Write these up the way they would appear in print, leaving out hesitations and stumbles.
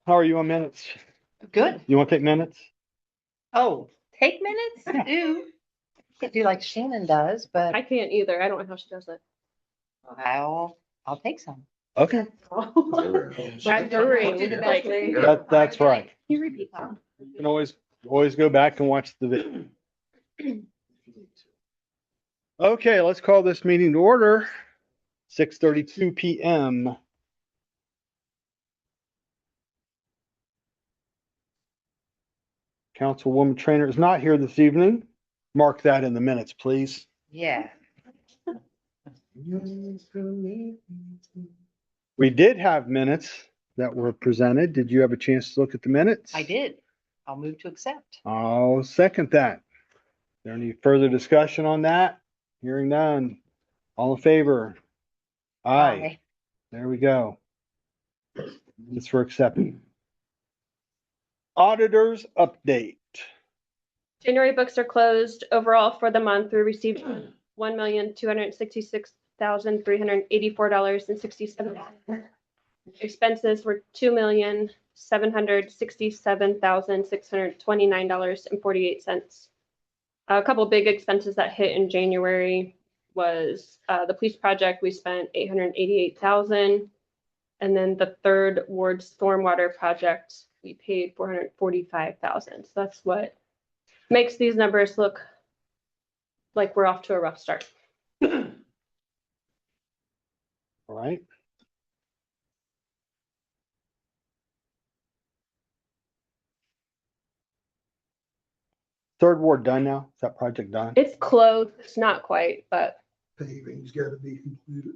How are you on minutes? Good. You want to take minutes? Oh, take minutes? Yeah. Do. Can't do like Shannon does, but I can't either. I don't know how she does it. I'll take some. Okay, Right during, like, that's right. Can you repeat that? You can always go back and watch the video. Okay, let's call this meeting to order. 6:32 PM. Councilwoman Trainer is not here this evening. Mark that in the minutes, please. Yeah. We did have minutes that were presented. Did you have a chance to look at the minutes? I did. I'll move to accept. I'll second that. Is there any further discussion on that? Hearing none. All in favor? Aye. There we go. It's for accepting. Auditors update. January books are closed. Overall for the month, we received $1,266,384.67. Expenses were $2,767,629.48. A couple big expenses that hit in January was the police project. We spent $888,000. And then the third ward stormwater project, we paid $445,000. So that's what makes these numbers look like we're off to a rough start. All right. Third ward done now? Is that project done? It's close. It's not quite, but Paving's gotta be completed.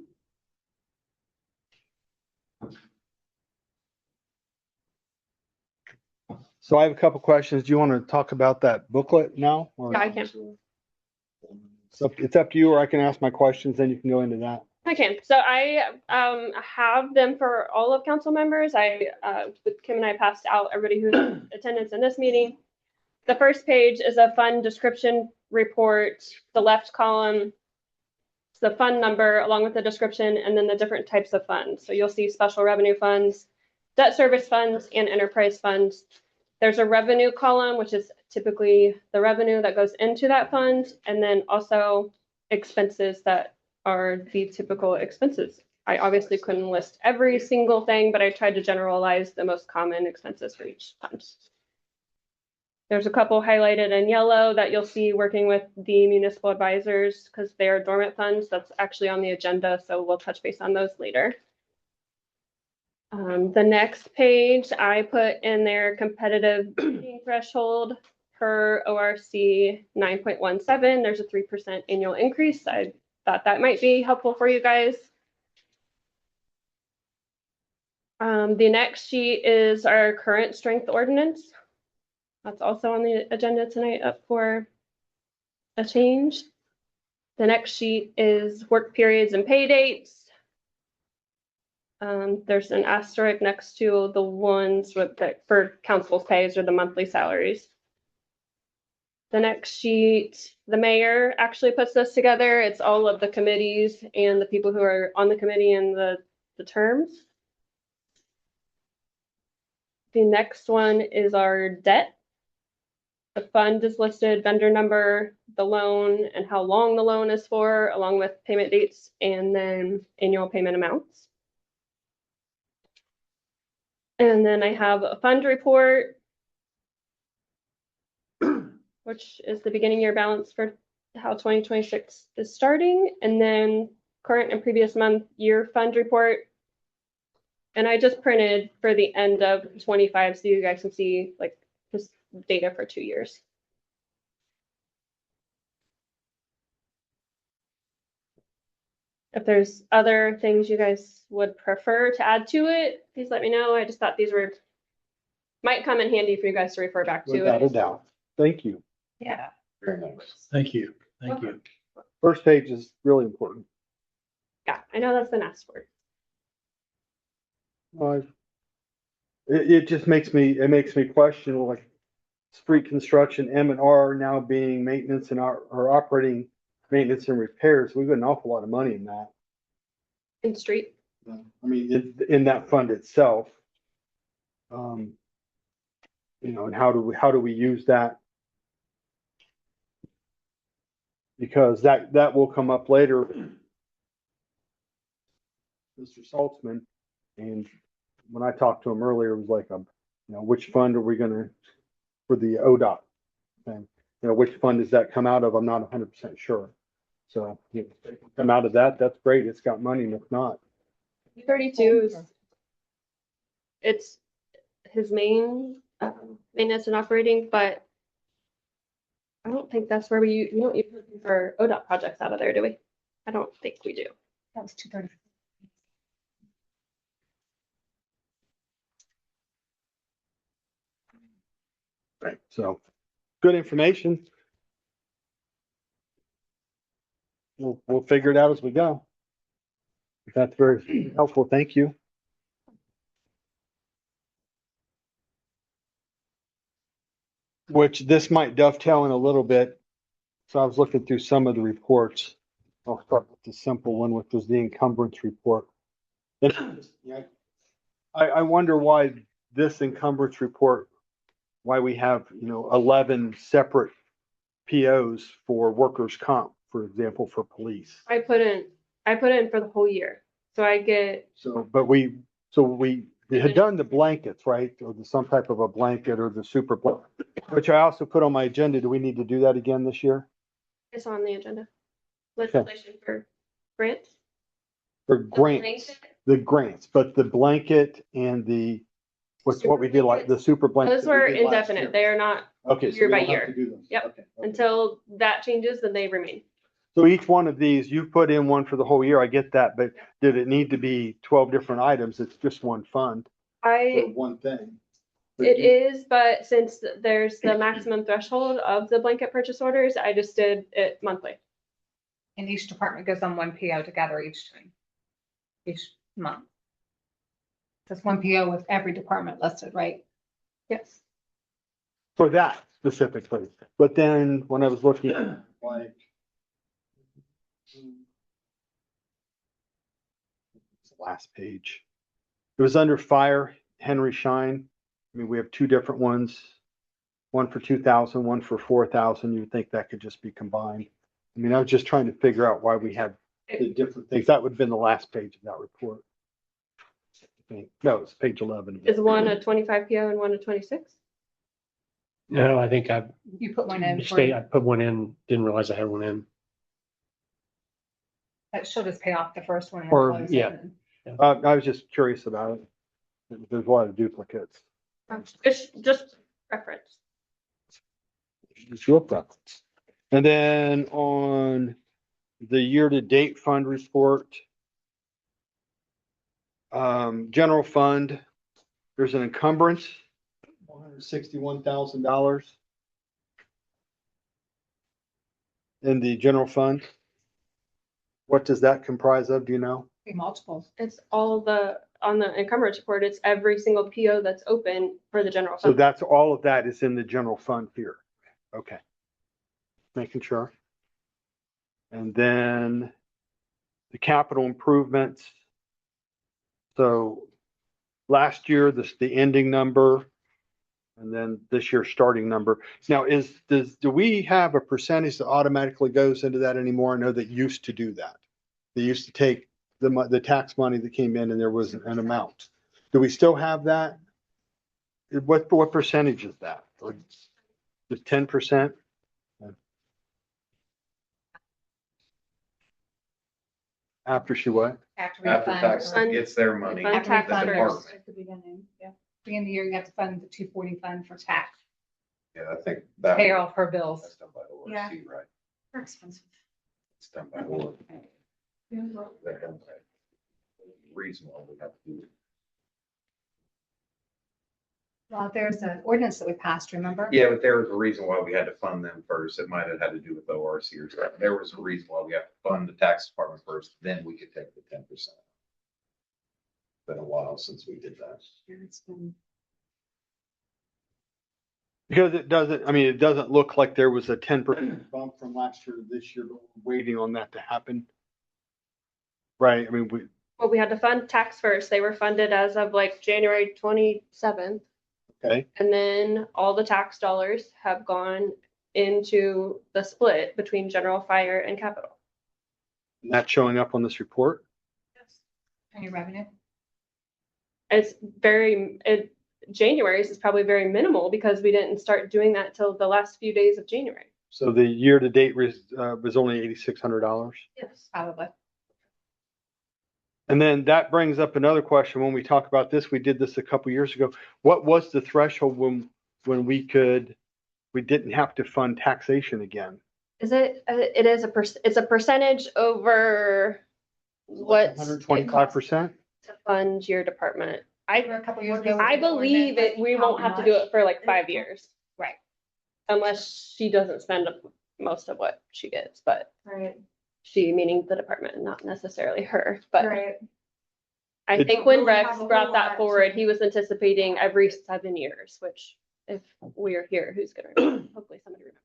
So I have a couple questions. Do you want to talk about that booklet now? Or yeah, I can. it's up to you, or I can ask my questions, then you can go into that. I can. So I have them for all of council members. With Kim and I passed out everybody who's in attendance in this meeting. The first page is a fund description report. The left column is the fund number along with the description and then the different types of funds. So you'll see special revenue funds, debt service funds, and enterprise funds. There's a revenue column, which is typically the revenue that goes into that fund, and then also expenses that are the typical expenses. I obviously couldn't list every single thing, but I tried to generalize the most common expenses for each fund. There's a couple highlighted in yellow that you'll see working with the municipal advisors because they are dormant funds. That's actually on the agenda, so we'll touch base on those later. The next page, I put in their competitive bidding threshold per ORC 9.17. There's a 3% annual increase. I thought that might be helpful for you guys. The next sheet is our current strength ordinance. That's also on the agenda tonight up for a change. The next sheet is work periods and pay dates. There's an asterisk next to the ones for council's pays or the monthly salaries. The next sheet, the mayor actually puts this together. It's all of the committees and the people who are on the committee and the terms. The next one is our debt. The fund is listed, vendor number, the loan, and how long the loan is for, along with payment dates and then annual payment amounts. And then I have a fund report, which is the beginning year balance for how 2026 is starting, and then current and previous month year fund report. And I just printed for the end of 25 so you guys can see like this data for 2 years. If there's other things you guys would prefer to add to it, please let me know. I just thought these might come in handy for you guys to refer back to. Without a doubt. Thank you. Yeah. Very nice. Thank you. Thank you. First page is really important. Yeah, I know that's been asked for. It just makes me question, like, street construction, M&R now being maintenance and or operating maintenance and repairs. We've got an awful lot of money in that. In street. I mean, in that fund itself. And how do we use that? Because that will come up later. Mr. Saltzman, and when I talked to him earlier, it was like, which fund are we gonna, for the ODOT thing? Which fund does that come out of? I'm not 100% sure. So, if it can come out of that, that's great. It's got money, and if not, 32 is, it's his main maintenance and operating, but I don't think that's where we don't use it for ODOT projects out of there, do we? I don't think we do. That was 230. right, so, good information. We'll figure it out as we go. That's very helpful. Thank you. Which this might dovetail in a little bit. So I was looking through some of the reports. I'll start with the simple one, which was the encumbrance report. I wonder why this encumbrance report, why we have, 11 separate POs for workers' comp, for example, for police. I put in for the whole year. So I get, But we had done the blankets, right? Or some type of a blanket or the super blanket, which I also put on my agenda. Do we need to do that again this year? it's on the agenda. Legislation for grants. For grants, the grants, but the blanket and the, what we did, like the super blanket. Those were indefinite. They are not Okay. so year we by don't have year. to do those. Yep. Okay. until that changes, then they remain. So each one of these, you put in one for the whole year. I get that, but did it need to be 12 different items? It's just one fund or one thing. It is, but since there's the maximum threshold of the blanket purchase orders, I just did it monthly. And each department goes on one PO together each time, each month. That's one PO with every department listed, right? Yes. For that specifically. But then when I was looking at like. It's the last page. It was under fire, Henry Schein. I mean, we have two different ones. One for 2,000, one for 4,000. You'd think that could just be combined. I mean, I was just trying to figure out why we have the different things. That would have been the last page of that report. No, it's page 11. Is one a 25 PO and one a 26? No, I think I You put one in for, put one in, didn't realize I had one in. that should just pay off the first one. and Or, close yeah. it. I was just curious about it. There's a lot of duplicates. It's just reference. Just look up. And then on the year-to-date fund report, general fund, there's an encumbrance, $161,000 in the general fund. What does that comprise of? Do you know? Be multiples. It's all on the encumbrance report, it's every single PO that's open for the general So fund. that's all of that is in the general fund here. Okay. Making sure. And then the capital improvements. So last year, the ending number, and then this year's starting number. Now, do we have a percentage that automatically goes into that anymore? I know that used to do that. They used to take the tax money that came in and there was an amount. Do we still have that? What percentage is that? Or just 10%? After she what? After we After fund. tax Fund- gets their money. fund After we tax fund first. at the beginning, yeah. Beginning of the year, you have to fund the 240 fund for tax, Yeah, I think that. pay off her bills. That's done by Yeah. ORC, right? They're expensive. It's done by ORC. They're done by reasonable, we have to do. Well, there's an ordinance that we passed, remember? Yeah, but there was a reason why we had to fund them first. It might have had to do with ORC or something. There was a reason why we have to fund the tax department first, then we could take the 10%. Been a while since we did that. It's been- Because it doesn't look like there was a 10% bump from last year to this year, but we're waiting on that to happen. Right, I mean, Well, we had to fund tax first. They were funded as of like January 27th. Okay, And then all the tax dollars have gone into the split between general fire and capital. and that's showing up on this report? Any revenue? It's January's is probably very minimal because we didn't start doing that till the last few days of January. So the year-to-date was only $8,600? Yes. Probably. And then that brings up another question. When we talk about this, we did this a couple years ago. What was the threshold when we didn't have to fund taxation again? Is it, it's a percentage over what? 125%? To fund your department. For a couple years ago. I believe it, we won't have to do it for like 5 years. Right. Unless she doesn't spend most of what she gets, but Right, she meaning the department, not necessarily her, but right. I It- think when Really have Rex a whole brought that lot forward, to- he was anticipating every 7 years, which if we're here, who's gonna remember? Hopefully somebody remembers.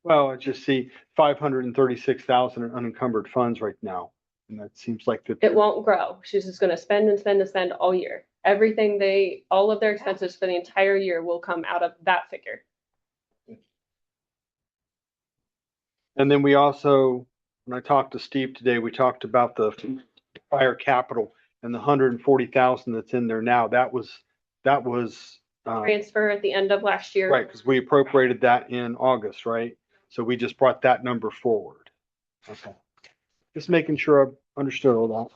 Well, I just see 536,000 in unencumbered funds right now. And that seems like that. It won't grow. She's just gonna spend and spend and spend all year. Everything all of their expenses for the entire year will come out of that figure. And then we also, when I talked to Steve today, we talked about the fire capital and the 140,000 that's in there now. That was Transfer at the end of last year. right, because we appropriated that in August, right? So we just brought that number forward. Okay. Just making sure I understood all that.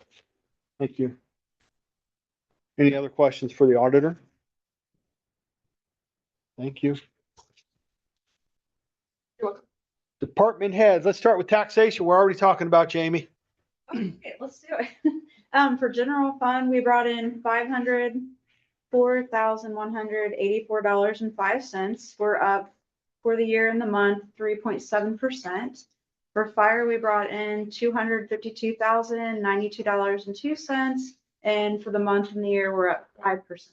Thank you. Any other questions for the auditor? Thank you. You're welcome. Department heads, let's start with taxation. We're already talking about Jamie. Okay, let's do it. For general fund, we brought in $504,184.05. We're up for the year and the month, 3.7%. For fire, we brought in $252,092.02. And for the month and the year, we're up 5%.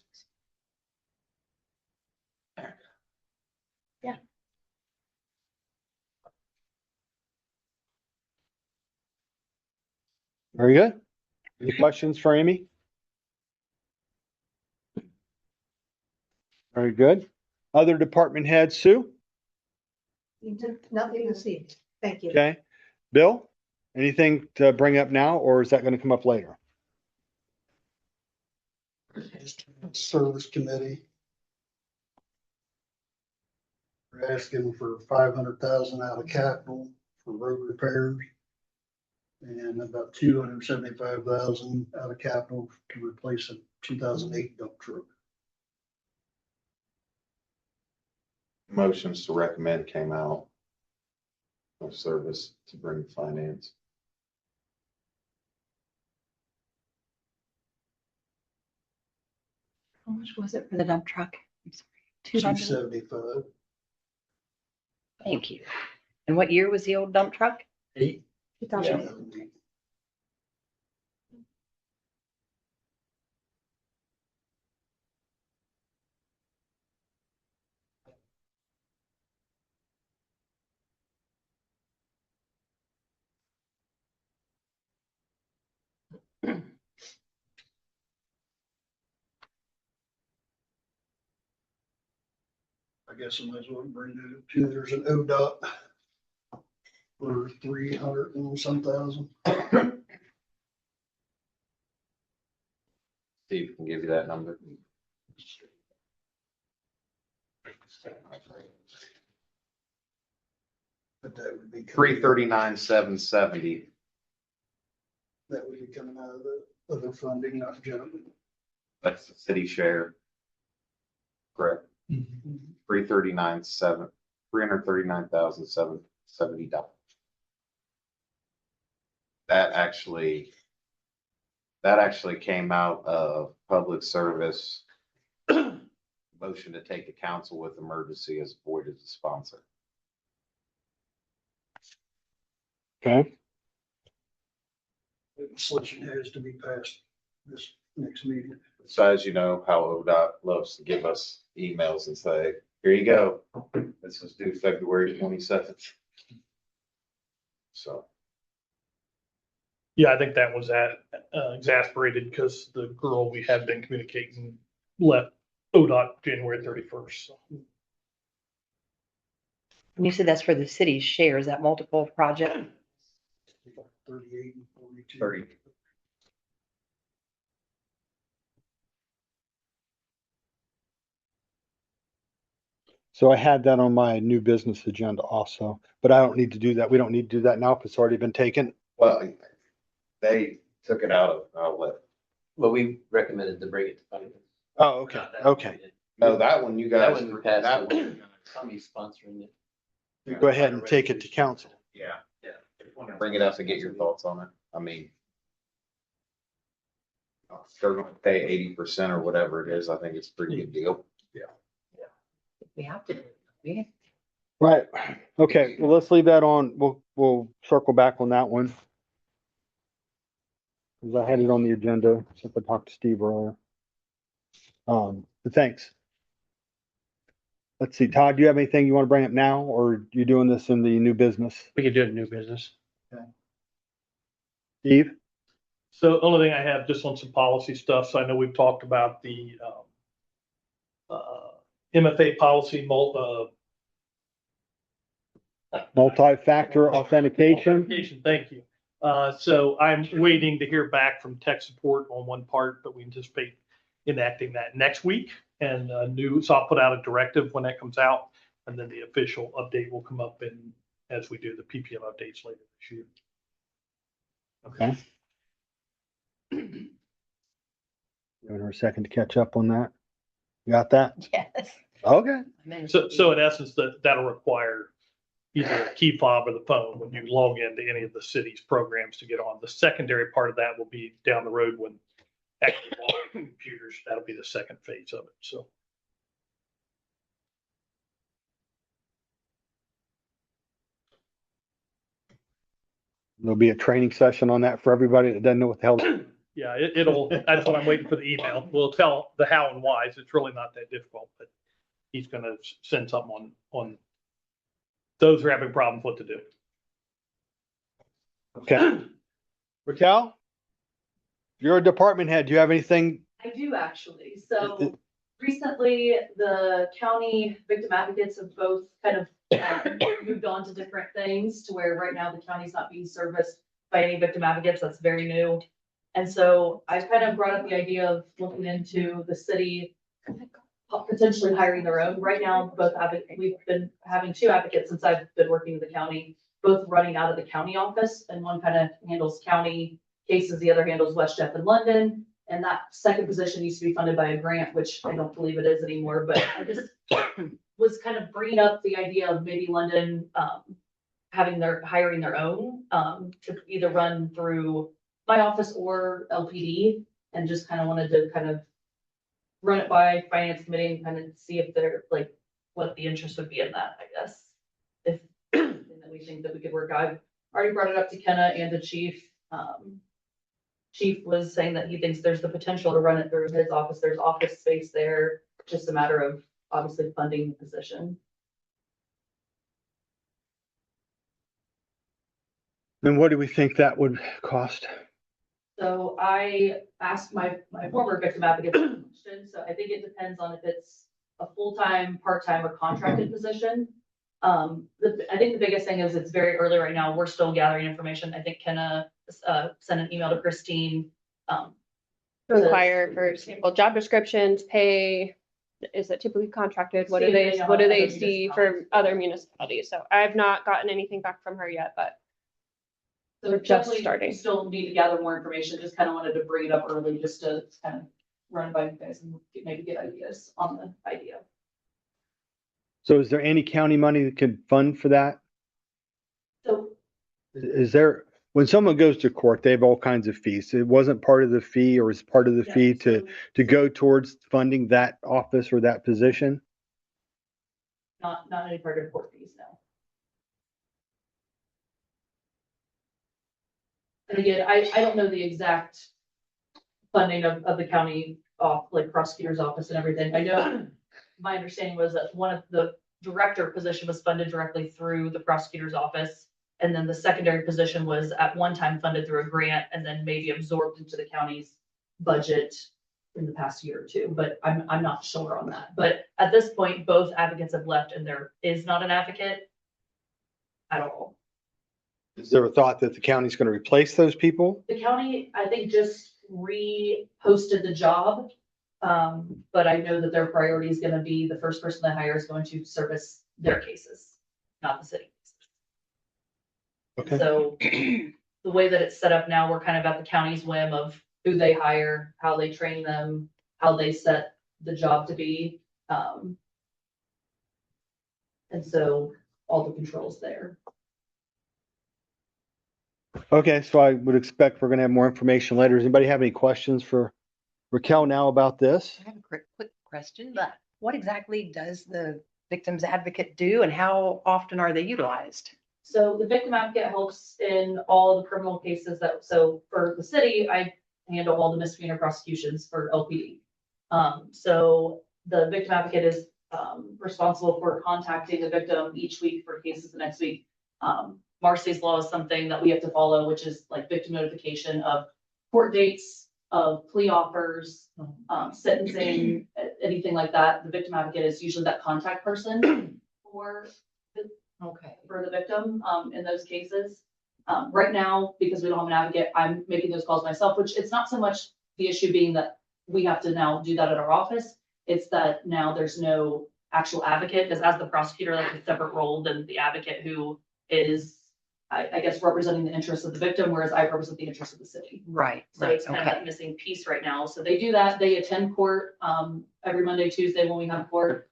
Very good. Any questions for Amy? Very good. Other department heads, Sue? Nothing this evening. Thank you. Okay. Bill, anything to bring up now, or is that going to come up later? Service committee. We're asking for 500,000 out of capital for road repairs. And about 275,000 out of capital to replace a 2008 dump truck. Motions to recommend came out of service to bring finance. How much was it for the dump truck? I'm sorry. 200. 275. Thank you. And what year was the old dump truck? 8. 2008. I guess I might as well bring it up too. There's an ODOT for 300 and some thousand. Steve can give you that number. But that would be. 339,770. That would be coming out of the other funding, not general. That's the city share. Correct. 339,770. That actually came out of public service. Motion to take the council with emergency as void as a sponsor. Okay. Legislation has to be passed this next meeting. So as you know, how ODOT loves to give us emails and say, here you go. This was due February 27th. So. Yeah, I think that was exasperated because the girl we had been communicating left ODOT January 31st. So And you said that's for the city's share. Is that multiple project? 38 and 42. 30. So I had that on my new business agenda also, but I don't need to do that. We don't need to do that now if it's already been taken. Well, they took it out of, Well, we recommended to bring it to finance. Oh, okay, Not that one. okay. no, that one you That guys, one we passed. that one. Tommy's sponsoring it. Go ahead and take it to council. Yeah. Yeah. Bring it up and get your thoughts on it. I mean, if they're going to pay 80% or whatever it is, I think it's a pretty good deal. We have to. Yeah. Right. Okay, well, let's leave that on. We'll circle back on that one. Cause I had it on the agenda since I talked to Steve earlier. But thanks. Let's see, Todd, do you have anything you want to bring up now, or you doing this in the new business? We could do it in new business. Steve? So only thing I have just on some policy stuff. So I know we've talked about the MFA policy, Multi-factor authentication? Thank you. So I'm waiting to hear back from tech support on one part, but we anticipate enacting that next week. And so I'll put out a directive when that comes out, and then the official update will come up as we do the PPM updates later this year. Okay. Giving her a second to catch up on that. You got that? Yes. Okay. So in essence, that'll require either a key fob or the phone when you log into any of the city's programs to get on. The secondary part of that will be down the road when actually logging computers. That'll be the second phase of it. So. There'll be a training session on that for everybody that doesn't know what the hell. Yeah, it'll, that's what I'm waiting for the email. We'll tell the how and whys. It's really not that difficult, but he's gonna send something on those who are having problems what to do. Okay. Raquel? You're a department head. Do you have anything? I do actually. So recently, the county victim advocates have both kind of moved on to different things to where right now the county's not being serviced by any victim advocates. That's very new. And so I kind of brought up the idea of looking into the city potentially hiring their own. Right now, we've been having two advocates since I've been working in the county, both running out of the county office, and one kind of handles county cases, the other handles West Jeff and London. And that second position used to be funded by a grant, which I don't believe it is anymore, but I just was kind of bringing up the idea of maybe London, hiring their own, to either run through my office or LPD, and just kind of wanted to kind of run it by finance committee and kind of see if they're like, what the interest would be in that, I guess. If, and then we think that we could work. I've already brought it up to Kenna and the chief. Chief was saying that he thinks there's the potential to run it through his office. There's office space there, just a matter of obviously funding the position. And what do we think that would cost? So I asked my former victim advocate the question. So I think it depends on if it's a full-time, part-time, or contracted position. I think the biggest thing is it's very early right now. We're still gathering information. I think Kenna sent an email to Christine. Require, for example, job descriptions, pay, is it typically contracted? What do See if they, they know what do they other see for municipalities. other municipalities? So I've not gotten anything back from her yet, but So We're just definitely starting. Still need to gather more information. Just kind of wanted to bring it up early just to kind of run by you guys and maybe get ideas on the idea. So is there any county money that could fund for that? So Is there, when someone goes to court, they have all kinds of fees. It wasn't part of the fee, or is part of the yeah, fee so to go towards funding that office or that position? not any part of court fees, no. And again, I don't know the exact funding of the county like prosecutor's office and everything. I know my understanding was that one of the director position was funded directly through the prosecutor's office. And then the secondary position was at one time funded through a grant and then maybe absorbed into the county's budget in the past year or two, but I'm not sure on that. But at this point, both advocates have left and there is not an advocate at all. Is there a thought that the county's going to replace those people? The county, I think, just reposted the job. But I know that their priority is gonna be the first person they hire is going to service their cases, not the city. Okay. So the way that it's set up now, we're kind of at the county's whim of who they hire, how they train them, how they set the job to be. And so all the controls there. Okay, so I would expect we're going to have more information later. Does anybody have any questions for Raquel now about this? I have a quick question. What exactly does the victims advocate do and how often are they utilized? So the victim advocate helps in all the criminal cases so for the city, I handle all the misdemeanor prosecutions for LPD. So the victim advocate is responsible for contacting the victim each week for cases the next week. Marcy's Law is something that we have to follow, which is like victim notification of court dates, of plea offers, sentencing, anything like that. The victim advocate is usually that contact person for the victim in those cases. Right now, because we don't have an advocate, I'm making those calls myself, which it's not so much the issue being that we have to now do that at our office. It's that now there's no actual advocate, because as the prosecutor, like a separate role than the advocate who is, I guess, representing the interests of the victim, whereas I represent the interests of the city. Right. So it's kind of that missing piece right now. So they do that. They attend court every Monday, Tuesday when we have court.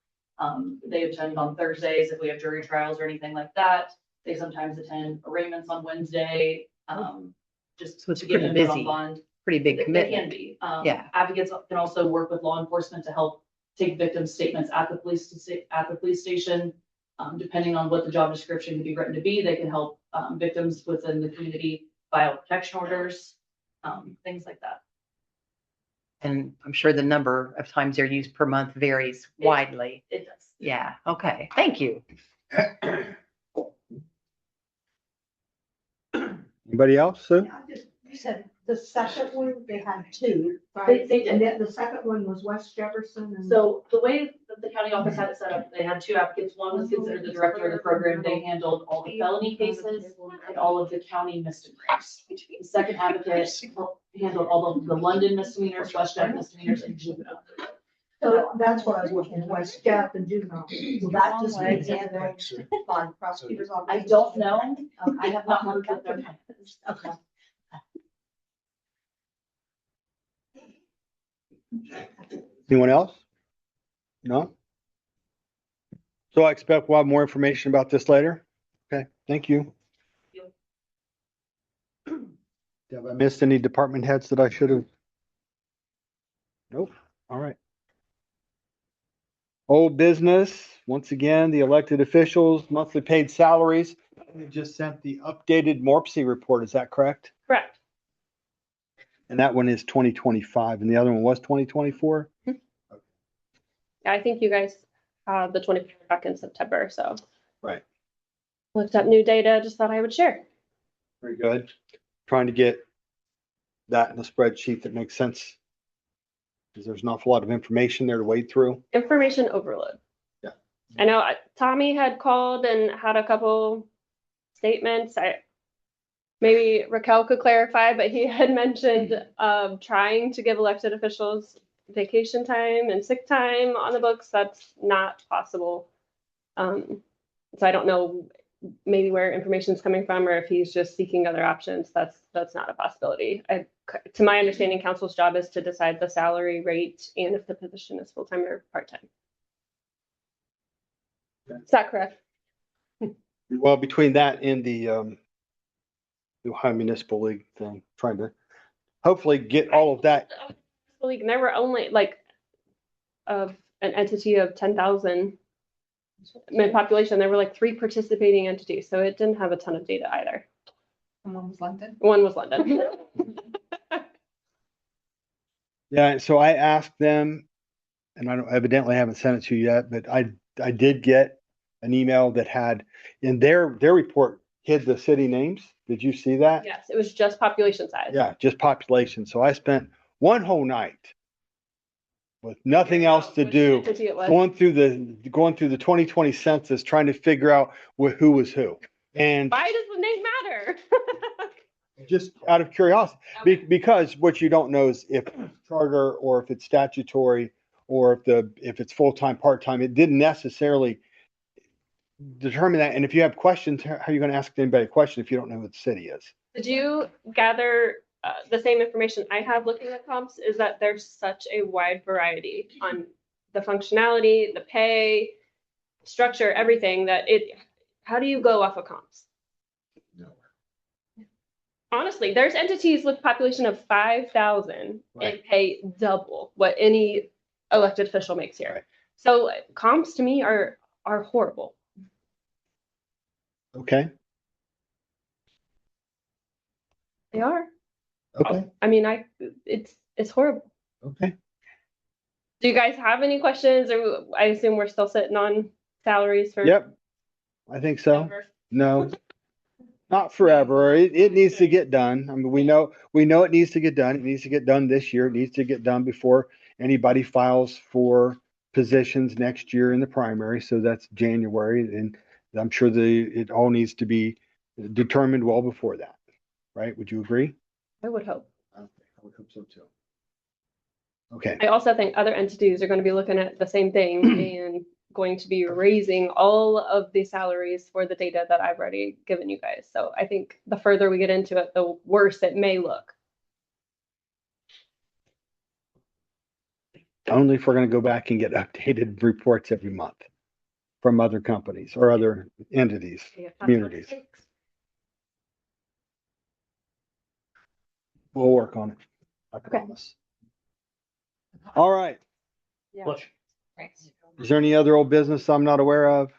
They attend on Thursdays if we have jury trials or anything like that. They sometimes attend arraignments on Wednesday. Just So it's to get pretty input on busy. bond. Pretty big They can commitment. be. Yeah. Advocates can also work with law enforcement to help take victim statements at the police station. Depending on what the job description can be written to be, they can help victims within the community file protection orders, things like that. And I'm sure the number of times they're used per month varies widely. It does. Yeah. Okay. Thank you. Anybody else, Sue? You said the second one, they had two, They did. And then the second one was West Jefferson and. So the way that the county office had it set up, they had two advocates. One was considered the director of the program. They handled all the felony cases and all of the county misdemeanors. The second advocate handled all of the London misdemeanors, West Jeff misdemeanors, and juvenile. So that's what I was looking, West Jeff and juvenile. Will that just be handled by prosecutors? I don't know. I have not looked at their methods. Okay. Anyone else? No? So I expect we'll have more information about this later. Okay, thank you. Have I missed any department heads that I should have? Nope. All right. Old business, once again, the elected officials, monthly paid salaries. They just sent the updated MORPSI report. Is that correct? Correct. And that one is 2025 and the other one was 2024? Yeah, I think you guys had the 24 back in September, so. Right. Looked up new data, just thought I would share. Very good. Trying to get that in a spreadsheet that makes sense. Because there's an awful lot of information there to wade through. Information overload. Yeah. I know Tommy had called and had a couple statements. Maybe Raquel could clarify, but he had mentioned trying to give elected officials vacation time and sick time on the books. That's not possible. So I don't know maybe where information is coming from, or if he's just seeking other options. That's not a possibility. To my understanding, council's job is to decide the salary rate and if the position is full-time or part-time. Is that correct? Well, between that and the Ohio Municipal League thing, trying to hopefully get all of that. League, and there were only like of an entity of 10,000 population. There were like 3 participating entities, so it didn't have a ton of data either. And one was London. One was London. Yeah, so I asked them, and I don't evidently haven't sent it to you yet, but I did get an email that had in their report hid the city names. Did you see that? Yes, it was just population size. Yeah, just population. So I spent one whole night with nothing else to Which do, entity it was. going through the 2020 census, trying to figure out who was who. And Why does the name matter? just out of curiosity, Okay. because what you don't know is if it's charter or if it's statutory or if it's full-time, part-time, it didn't necessarily determine that. And if you have questions, how are you going to ask anybody a question if you don't know who the city is? Did you gather the same information I have looking at comps? Is that there's such a wide variety on the functionality, the pay, structure, everything that how do you go off of comps? Honestly, there's entities with population of 5,000 Right. and pay double what any elected official makes here. Right. So comps to me are horrible. Okay. They are. Okay. I mean, it's horrible. Okay. Do you guys have any questions? Or I assume we're still sitting on salaries for. Yep. I think so. Denver? No, not forever. It needs to get done. I mean, we know it needs to get done. It needs to get done this year. It needs to get done before anybody files for positions next year in the primary. So that's January. And I'm sure it all needs to be determined well before that. Right? Would you agree? I would hope. I would hope so too. Okay. I also think other entities are going to be looking at the same thing and going to be raising all of the salaries for the data that I've already given you guys. So I think the further we get into it, the worse it may look. Only if we're going to go back and get updated reports every month from other companies or other entities, communities. We'll work on it. I promise. All right. Yeah. Look, Is there any other old business I'm not aware of?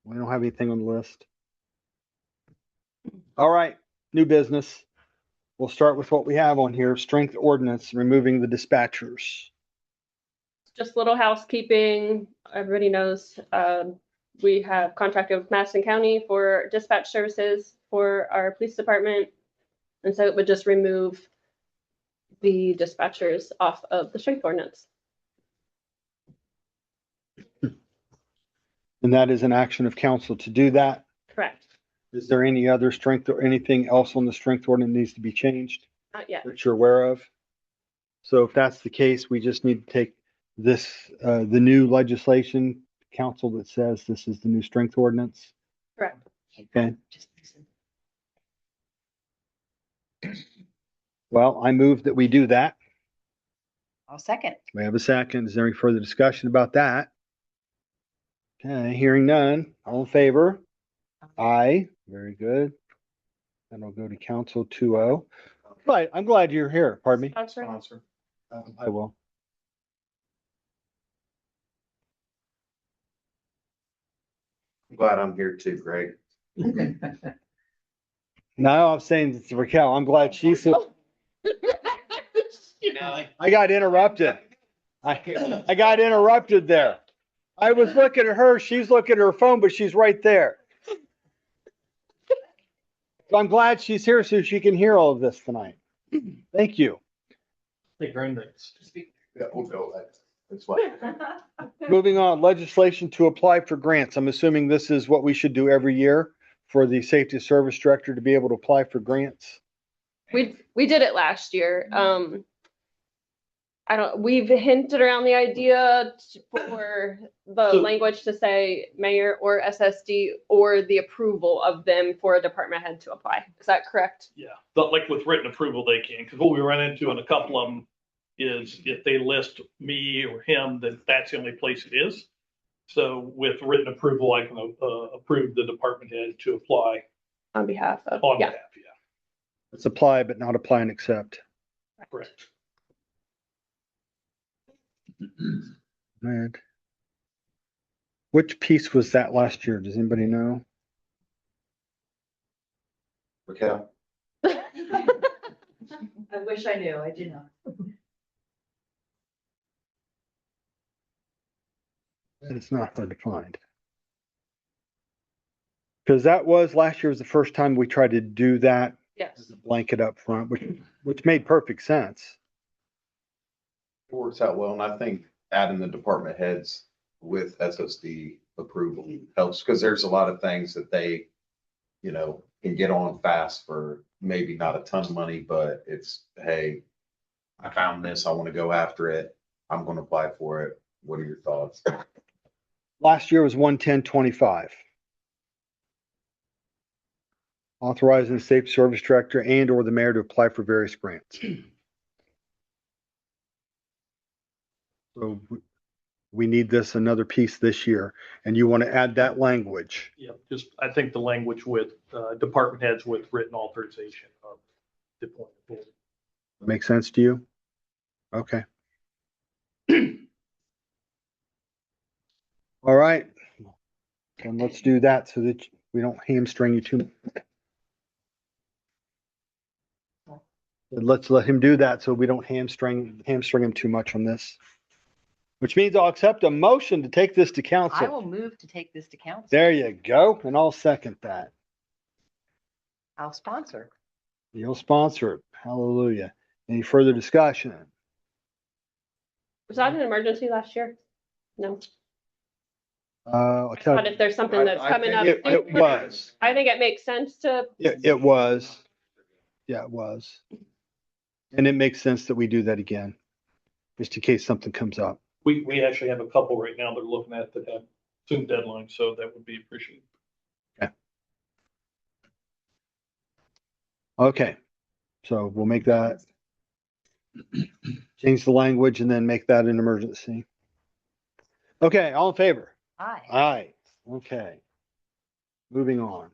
We don't have anything on the list. All right, new business. We'll start with what we have on here, strength ordinance, removing the dispatchers. Just little housekeeping. Everybody knows we have contracted with Madison County for dispatch services for our police department. And so it would just remove the dispatchers off of the strength ordinance. And that is an action of council to do that. Correct. Is there any other strength or anything else on the strength ordinance needs to be changed Not yet. that you're aware of? So if that's the case, we just need to take this, the new legislation council that says this is the new strength ordinance. Correct. Okay. Well, I move that we do that. I'll second. We have a second. Is there any further discussion about that? Okay, hearing none. All in favor? Aye. Very good. Then I'll go to council 2-0. Right, I'm glad you're here. Pardon me. Sponsor. I will. I'm glad I'm here too, Greg. No, I'm saying to Raquel, I'm glad she's. I got interrupted. I got interrupted there. I was looking at her, she's looking at her phone, but she's right there. So I'm glad she's here so she can hear all of this tonight. Thank you. Hey, grandbabies. Yeah, we'll go. That's what. Moving on, legislation to apply for grants. I'm assuming this is what we should do every year for the safety service director to be able to apply for grants. We did it last year. We've hinted around the idea for the So- language to say mayor or SSD or the approval of them for a department head to apply. Is that correct? Yeah, but like with written approval, they can, because what we run into in a couple of them is if they list me or him, then that's the only place it is. So with written approval, I can approve the department head to apply On behalf of, on yeah. behalf, yeah, It's apply, but not apply and accept. correct. Right. Which piece was that last year? Does anybody know? Raquel? I wish I knew, I do not. It's not hard to find. Because that was, last year was the first time we tried to do that Yes. as a blanket up front, which made perfect sense. It works out well, and I think adding the department heads with SSD approval helps, because there's a lot of things that they, you know, can get on fast for maybe not a ton of money, but it's, hey, I found this, I want to go after it, I'm going to apply for it. What are your thoughts? Last year was 110.25. Authorizing the safety service director and or the mayor to apply for various grants. So we need this another piece this year, and you want to add that language. Yeah, just, I think the language with, department heads with written authorization of deployment. Make sense to you? Okay. All right. Then let's do that so that we don't hamstring you too much. Let's let him do that so we don't hamstring him too much on this. Which means I'll accept a motion to take this to I council. will move to take this to council. There you go, and I'll second that. I'll sponsor. You'll sponsor it. Hallelujah. Any further discussion? Was that an emergency last year? No. I'll tell But you, if there's something that's coming up. it was. I think it makes sense to, It was. Yeah, it was. And it makes sense that we do that again, just in case something comes up. We actually have a couple right now that are looking at that have soon deadlines, so that would be appreciated. Okay, so we'll make that, change the language and then make that an emergency. Okay, all in favor? Aye. Aye. Okay. Moving on.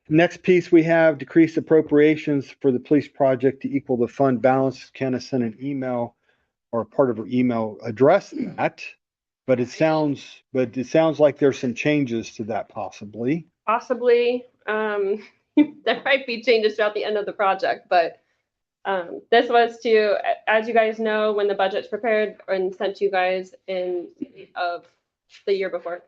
Next piece we have decreased appropriations for the police project to equal the fund balance. Kenna sent an email or part of her email addressed that, but it sounds like there's some changes to that possibly. possibly, there might be changes throughout the end of the project, but this was to, as you guys know, when the budget's prepared and sent to you guys in of the year before,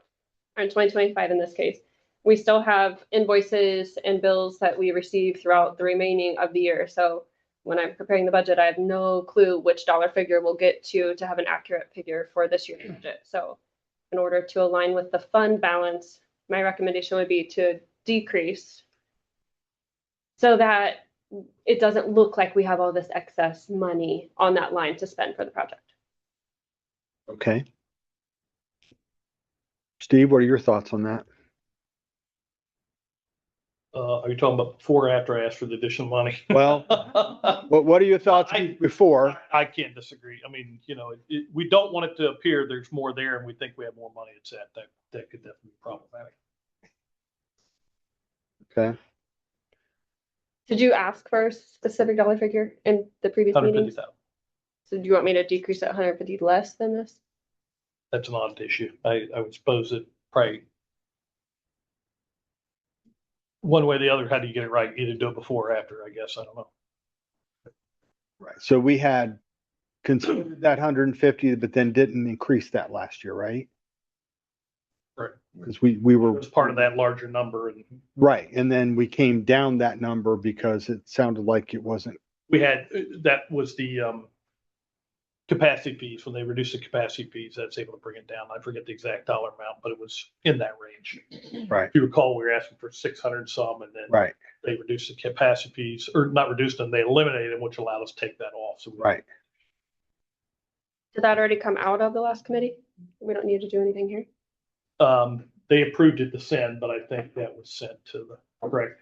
or in 2025 in this case, we still have invoices and bills that we receive throughout the remaining of the year. So when I'm preparing the budget, I have no clue which dollar figure we'll get to have an accurate figure for this year's budget. So in order to align with the fund balance, my recommendation would be to decrease so that it doesn't look like we have all this excess money on that line to spend for the project. Okay. Steve, what are your thoughts on that? Are you talking about before or after I asked for the additional money? Well, what are your thoughts before? I can't disagree. I mean, you know, we don't want it to appear there's more there and we think we have more money. It's that could definitely be problematic. Okay. Did you ask for a specific dollar figure in the previous meetings? 150,000. So do you want me to decrease it 150 less than this? That's an odd issue. I would suppose that probably one way or the other, how do you get it right? Either do it before or after, I guess. I don't know. Right. So we had considered that 150, but then didn't increase that last year, right? Right. Because we It were was part of that larger number, and right. And then we came down that number because it sounded like it wasn't. we had, that was the capacity fees. When they reduced the capacity fees, that's able to bring it down. I forget the exact dollar amount, but it was in that range. Right. If you recall, we were asking for 600 some, and then Right. they reduced the capacity fees, or not reduced them, they eliminated them, which allowed us to take that off. So Right. Did that already come out of the last committee? We don't need to do anything here. They approved it to send, but I think that was sent to the, correct?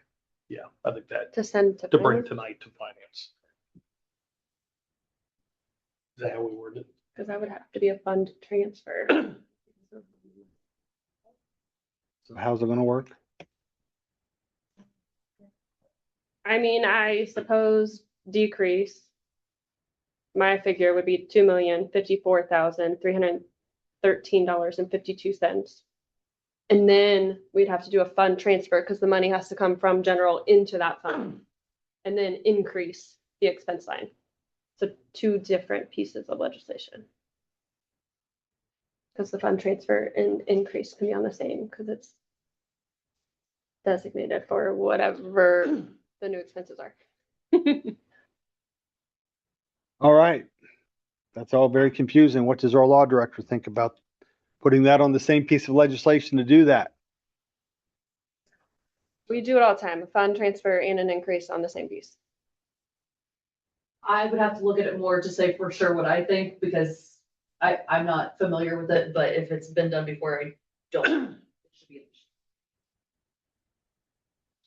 Yeah, I think that, To send to. to bring finance? tonight to finance. Is that how we worded it? Because that would have to be a fund transfer. So how's it going to work? I mean, I suppose decrease. My figure would be $2,054,313.52. And then we'd have to do a fund transfer because the money has to come from general into that fund. And then increase the expense line. So two different pieces of legislation. Because the fund transfer and increase can be on the same, because it's designated for whatever the new expenses are. All right. That's all very confusing. What does our law director think about putting that on the same piece of legislation to do that? We do it all the time, a fund transfer and an increase on the same piece. I would have to look at it more to say for sure what I think, because I'm not familiar with it, but if it's been done before, I don't. It should be.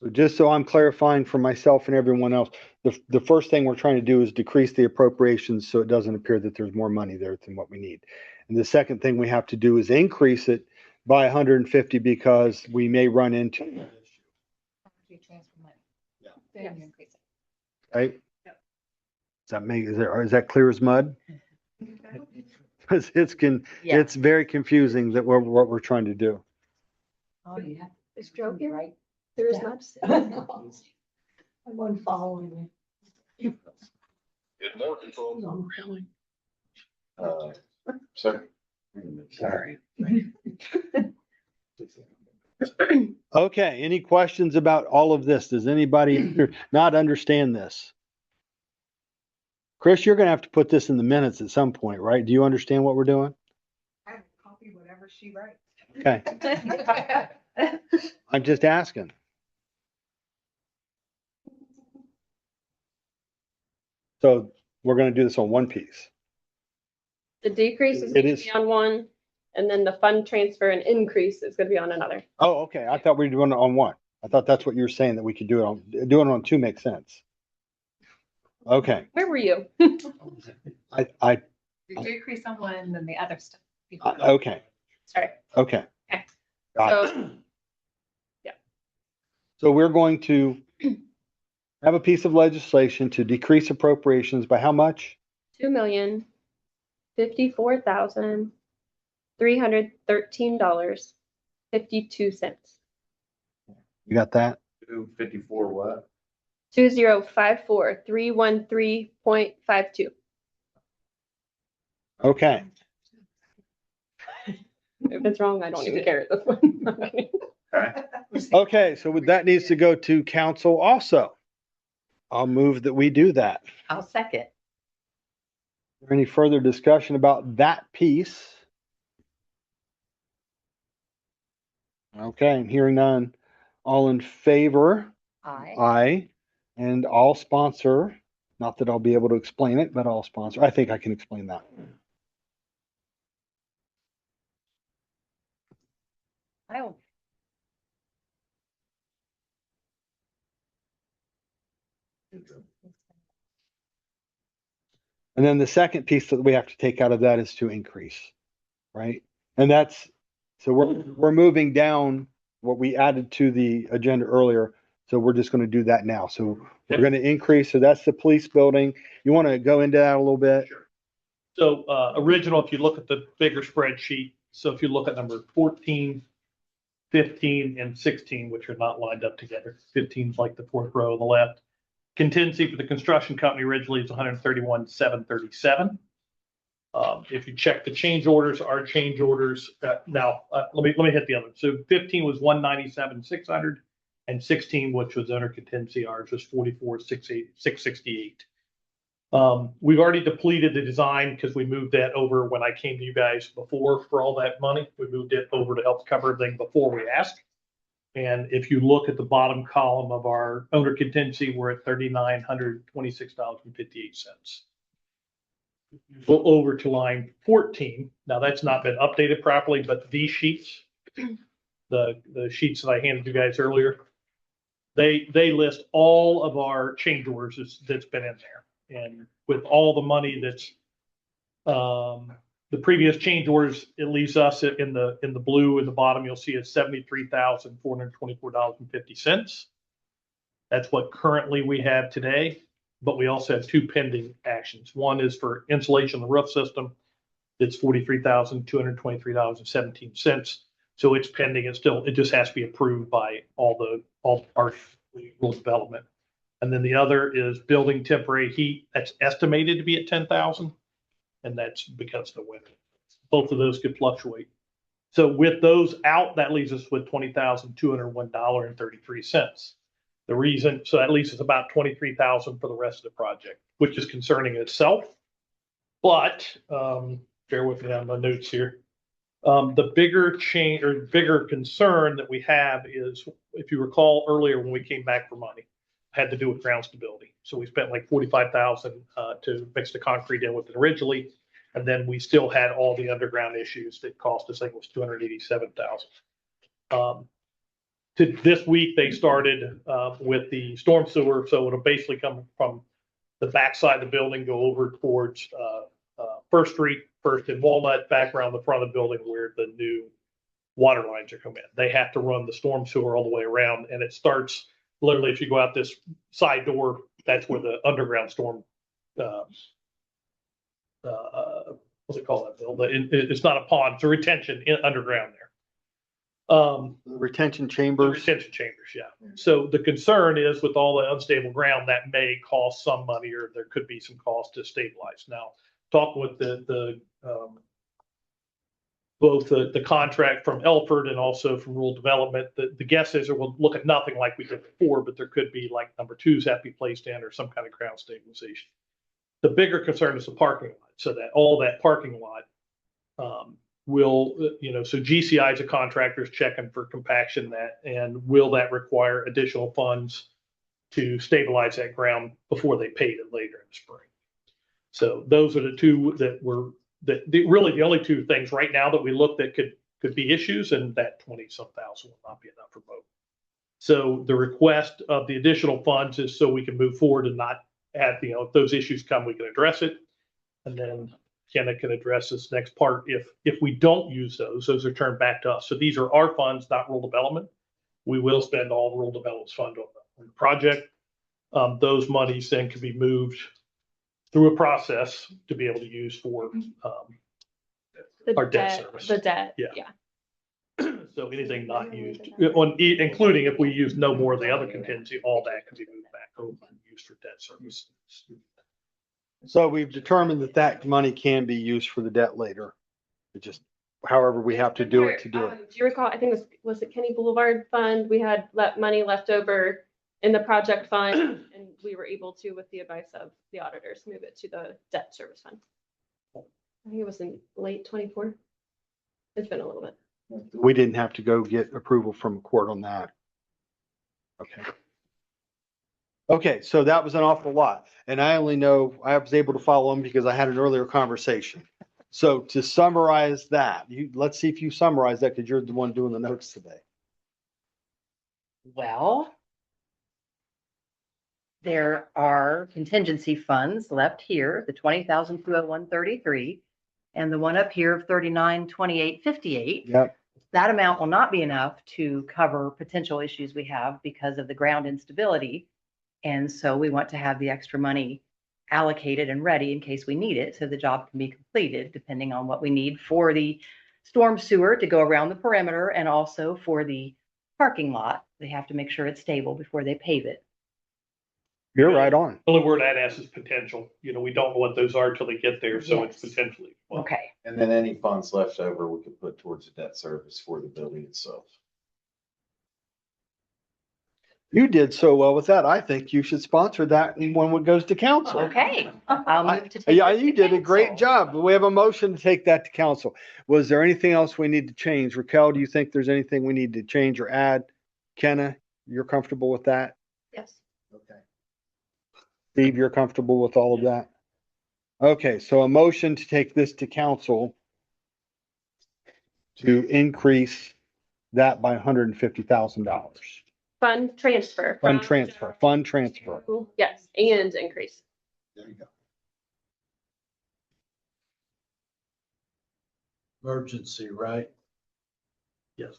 So just so I'm clarifying for myself and everyone else, the first thing we're trying to do is decrease the appropriations so it doesn't appear that there's more money there than what we need. And the second thing we have to do is increase it by 150 because we may run into an issue, You transfer money. Yeah. Then you increase it. right? Is that clear as mud? Because it's very confusing that what we're trying to do. Oh, yeah. Is Joe here? Right. There is not. I'm unfollowing you. Good morning, folks. Really? Sir. Sorry. Okay, any questions about all of this? Does anybody not understand this? Chris, you're gonna have to put this in the minutes at some point, right? Do you understand what we're doing? I will copy whatever she writes. Okay, I'm just asking. So we're gonna do this on one piece. The decrease is It gonna is- be on one, and then the fund transfer and increase is gonna be on another. Oh, okay, I thought we were doing it on one. I thought that's what you were saying, that we could do it on two makes sense. Okay, Where were you? I, You decrease on one, then the other stuff. okay, Sorry. okay. Okay. Got it. So, yeah. So we're going to have a piece of legislation to decrease appropriations by how much? $2,054,313.52. You got that? 254 what? 2054313.52. Okay, If it's wrong, I don't even care at this point. okay, so that needs to go to council also. I'll move that we do that. I'll second. Is there any further discussion about that piece? Okay, I'm hearing none. All in favor? Aye. Aye. And I'll sponsor, not that I'll be able to explain it, but I'll sponsor. I think I can explain that. I'll And then the second piece that we have to take out of that is to increase, right? And so we're moving down what we added to the agenda earlier. So we're just going to do that now. So we're going to increase. So that's the police building. You want to go into that a little bit? So original, if you look at the bigger spreadsheet, so if you look at number 14, 15, and 16, which are not lined up together, 15 is like the fourth row on the left. Contingency for the construction company originally is 131,737. If you check the change orders, our change orders, let me hit the other. So 15 was 197,600, and 16, which was under contingency, ours was 44,668. We've already depleted the design because we moved that over when I came to you guys before for all that money. We moved it over to help cover everything before we asked. And if you look at the bottom column of our owner contingency, we're at $3,926.58. Go over to line 14. Now that's not been updated properly, but these sheets, the sheets that I handed you guys earlier, they list all of our change orders that's been in there. And with all the money that's the previous change orders, it leaves us in the blue in the bottom. You'll see it's $73,424.50. That's what currently we have today, but we also have two pending actions. One is for insulation of the roof system. It's $43,223.17. So it's pending. It just has to be approved by all our rural development. And then the other is building temporary heat. That's estimated to be at 10,000. And that's because of the winter. both of those could fluctuate. So with those out, that leaves us with $20,201.33. The reason, so that leaves us about 23,000 for the rest of the project, which is concerning in itself. But bear with me on my notes here. The bigger change or bigger concern that we have is, if you recall earlier when we came back for money, had to do with ground stability. So we spent like 45,000 to mix the concrete in with it originally. And then we still had all the underground issues that cost us, I think it was 287,000. To this week, they started with the storm sewer. So it'll basically come from the backside of the building, go over towards First Street, First and Walnut, back around the front of the building where the new water lines are coming in. They have to run the storm sewer all the way around, and it starts literally if you go out this side door, that's where the underground storm what's it called, that Bill? It's not a pond, it's a retention underground there. Retention chambers. Retention chambers, yeah. So the concern is with all the unstable ground, that may cost some money, or there could be some cost to stabilize. Now, talking with both the contract from Elford and also from Rural Development, the guess is it will look at nothing like we did before, but there could be like number twos have to be placed in or some kind of ground stabilization. The bigger concern is the parking lot, so that all that parking lot will, so GCI is a contractor is checking for compaction and will that require additional funds to stabilize that ground before they pave it later in the spring. So those are the two that were really the only two things right now that we looked at could be issues, and that 20-some thousand will not be enough for both. So the request of the additional funds is so we can move forward and not have, if those issues come, we can address it. And then Kenna can address this next part. If we don't use those are turned back to us. So these are our funds, not rural development. We will spend all rural development's fund on the project. Those monies then can be moved through a process to be able to use for our debt service. The debt, Yeah. yeah. So anything not used, including if we use no more of the other contingency, all that can be moved back over and used for debt service. So we've determined that money can be used for the debt later. It just, however we have to do it to do it. Do you recall, I think was it Kenny Boulevard Fund? We had money left over in the project fund, and we were able to, with the advice of the auditors, move it to the debt service fund. I think it was in late 24. It's been a little bit. We didn't have to go get approval from a court on that. Okay. Okay, so that was an awful lot. And I only know I was able to follow them because I had an earlier conversation. So to summarize that, let's see if you summarize that because you're the one doing the notes today. Well, there are contingency funds left here, the 20,201.33, and the one up here of 39,28.58. Yep. That amount will not be enough to cover potential issues we have because of the ground instability. And so we want to have the extra money allocated and ready in case we need it, so the job can be completed depending on what we need for the storm sewer to go around the perimeter, and also for the parking lot. They have to make sure it's stable before they pave it. You're right on. The only word I'd ask is potential. We don't know what those are until they get there, so it's Yes. potentially. Well, Okay. And then any funds left over, we could put towards the debt service for the building itself. You did so well with that. I think you should sponsor that when it goes to council. Okay. I'll move to take Yeah, this to you did a great council. job. We have a motion to take that to council. Was there anything else we need to change? Raquel, do you think there's anything we need to change or add? Kenna, you're comfortable with that? Yes. Okay. Steve, you're comfortable with all of that? Okay, so a motion to take this to council to increase that by $150,000. Fund transfer. Fund from transfer, fund transfer. general- Yes, and increase. There you go. Emergency, right? yes.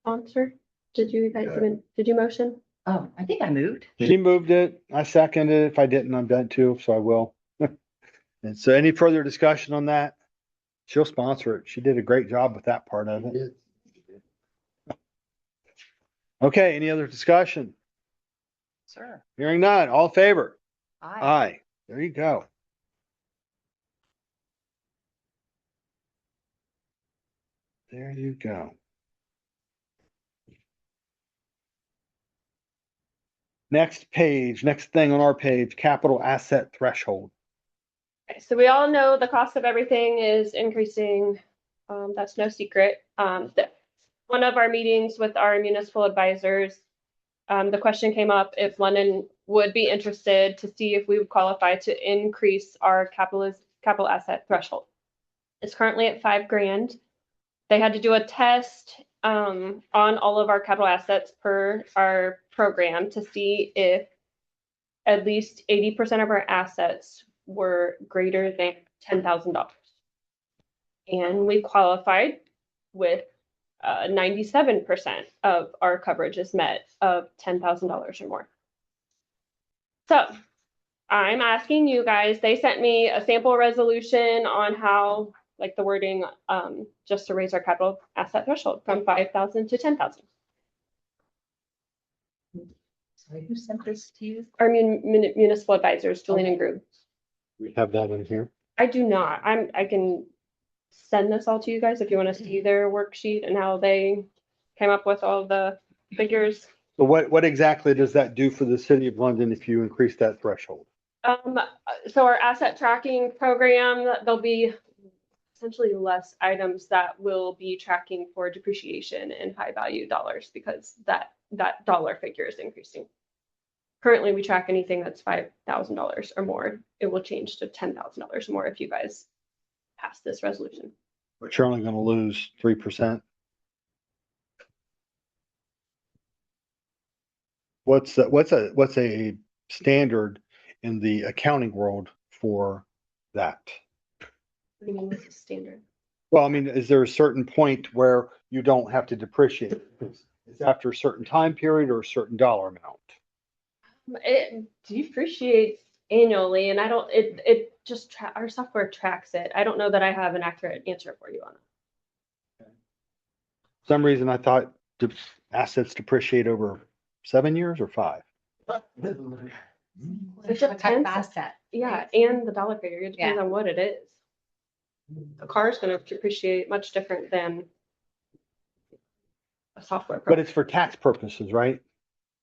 Sponsor, did you guys did you motion? Oh, I think I moved. She moved it. I seconded it. If I didn't, I'm done too, so I will. And so any further discussion on that? She'll sponsor it. She did a great job with that part of it. Okay, any other discussion? Sir. Hearing none, all in favor? Aye. Aye. There you go. There you go. Next page, next thing on our page, capital asset threshold. Okay, so we all know the cost of everything is increasing. That's no secret. One of our meetings with our municipal advisors, the question came up if London would be interested to see if we would qualify to increase our capital asset threshold. It's currently at $5,000. They had to do a test on all of our capital assets per our program to see if at least 80% of our assets were greater than $10,000. And we qualified with 97% of our coverage is met of $10,000 or more. So I'm asking you guys, they sent me a sample resolution on how, like the wording, just to raise our capital asset threshold from 5,000 to 10,000. Sorry, who sent this to you? Our municipal advisors, Julian and Grube. We have that in here. I do not. I can send this all to you guys if you want to see their worksheet and how they came up with all the figures. So what exactly does that do for the city of London if you increase that threshold? So our asset tracking program, there'll be essentially less items that will be tracking for depreciation and high value dollars because that dollar figure is increasing. Currently, we track anything that's $5,000 or more. It will change to $10,000 more if you guys pass this resolution. But you're only going to lose 3%. What's a standard in the accounting world for that? What do you mean what's the standard? Well, I mean, is there a certain point where you don't have to depreciate? It's after a certain time period or a certain dollar amount? It depreciates annually, and I don't. It just our software tracks it. I don't know that I have an accurate answer for you on it. For some reason I thought assets depreciate over 7 years or 5. It What type of depends. asset? Yeah, and the dollar figure. It depends on what it is. A car is going to depreciate much different than a software But program. it's for tax purposes, right?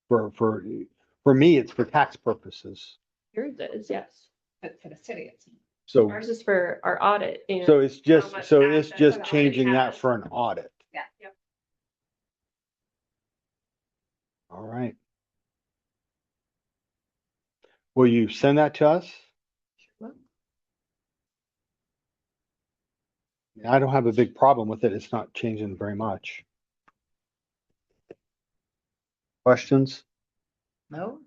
For me, it's for tax purposes. Yours is, yes. But for the city, it's. So Ours is for our audit. And so it's just much so it's assets just the audit changing that has. for an audit. Yeah. Yep. All right. Will you send that to us? Sure. I don't have a big problem with it. It's not changing very much. Questions? No?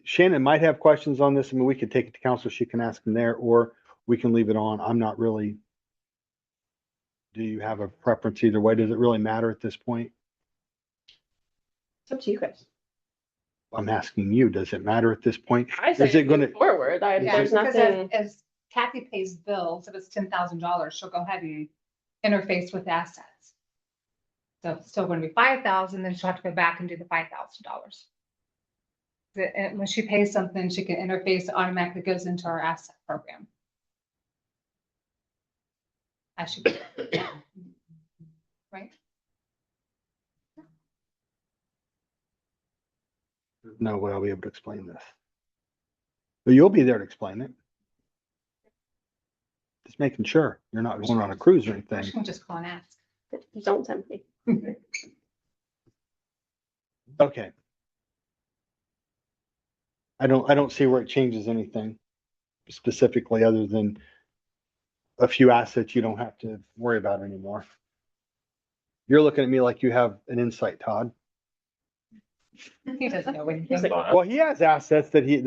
Shannon might have questions on this. I mean, we could take it to council. She can ask them there, or we can leave it on. I'm not really. Do you have a preference either way? Does it really matter at this point? It's up to you guys. I'm asking you, does it matter at this point? I say Is it gonna- move forward. Yeah, There's because nothing. as Kathy pays bills, if it's $10,000, she'll go ahead and interface with assets. So if it's still going to be 5,000, then she'll have to go back and do the $5,000. And when she pays something, she can interface, it automatically goes into our asset program. I should. Right? No way I'll be able to explain this. But you'll be there to explain it. Just making sure you're not going on a cruise or Or anything. she can just call and ask. Don't tempt me. Okay. I don't see where it changes anything specifically other than a few assets you don't have to worry about anymore. You're looking at me like you have an insight, Todd. He doesn't know He's anything. like, Well, he has assets fine.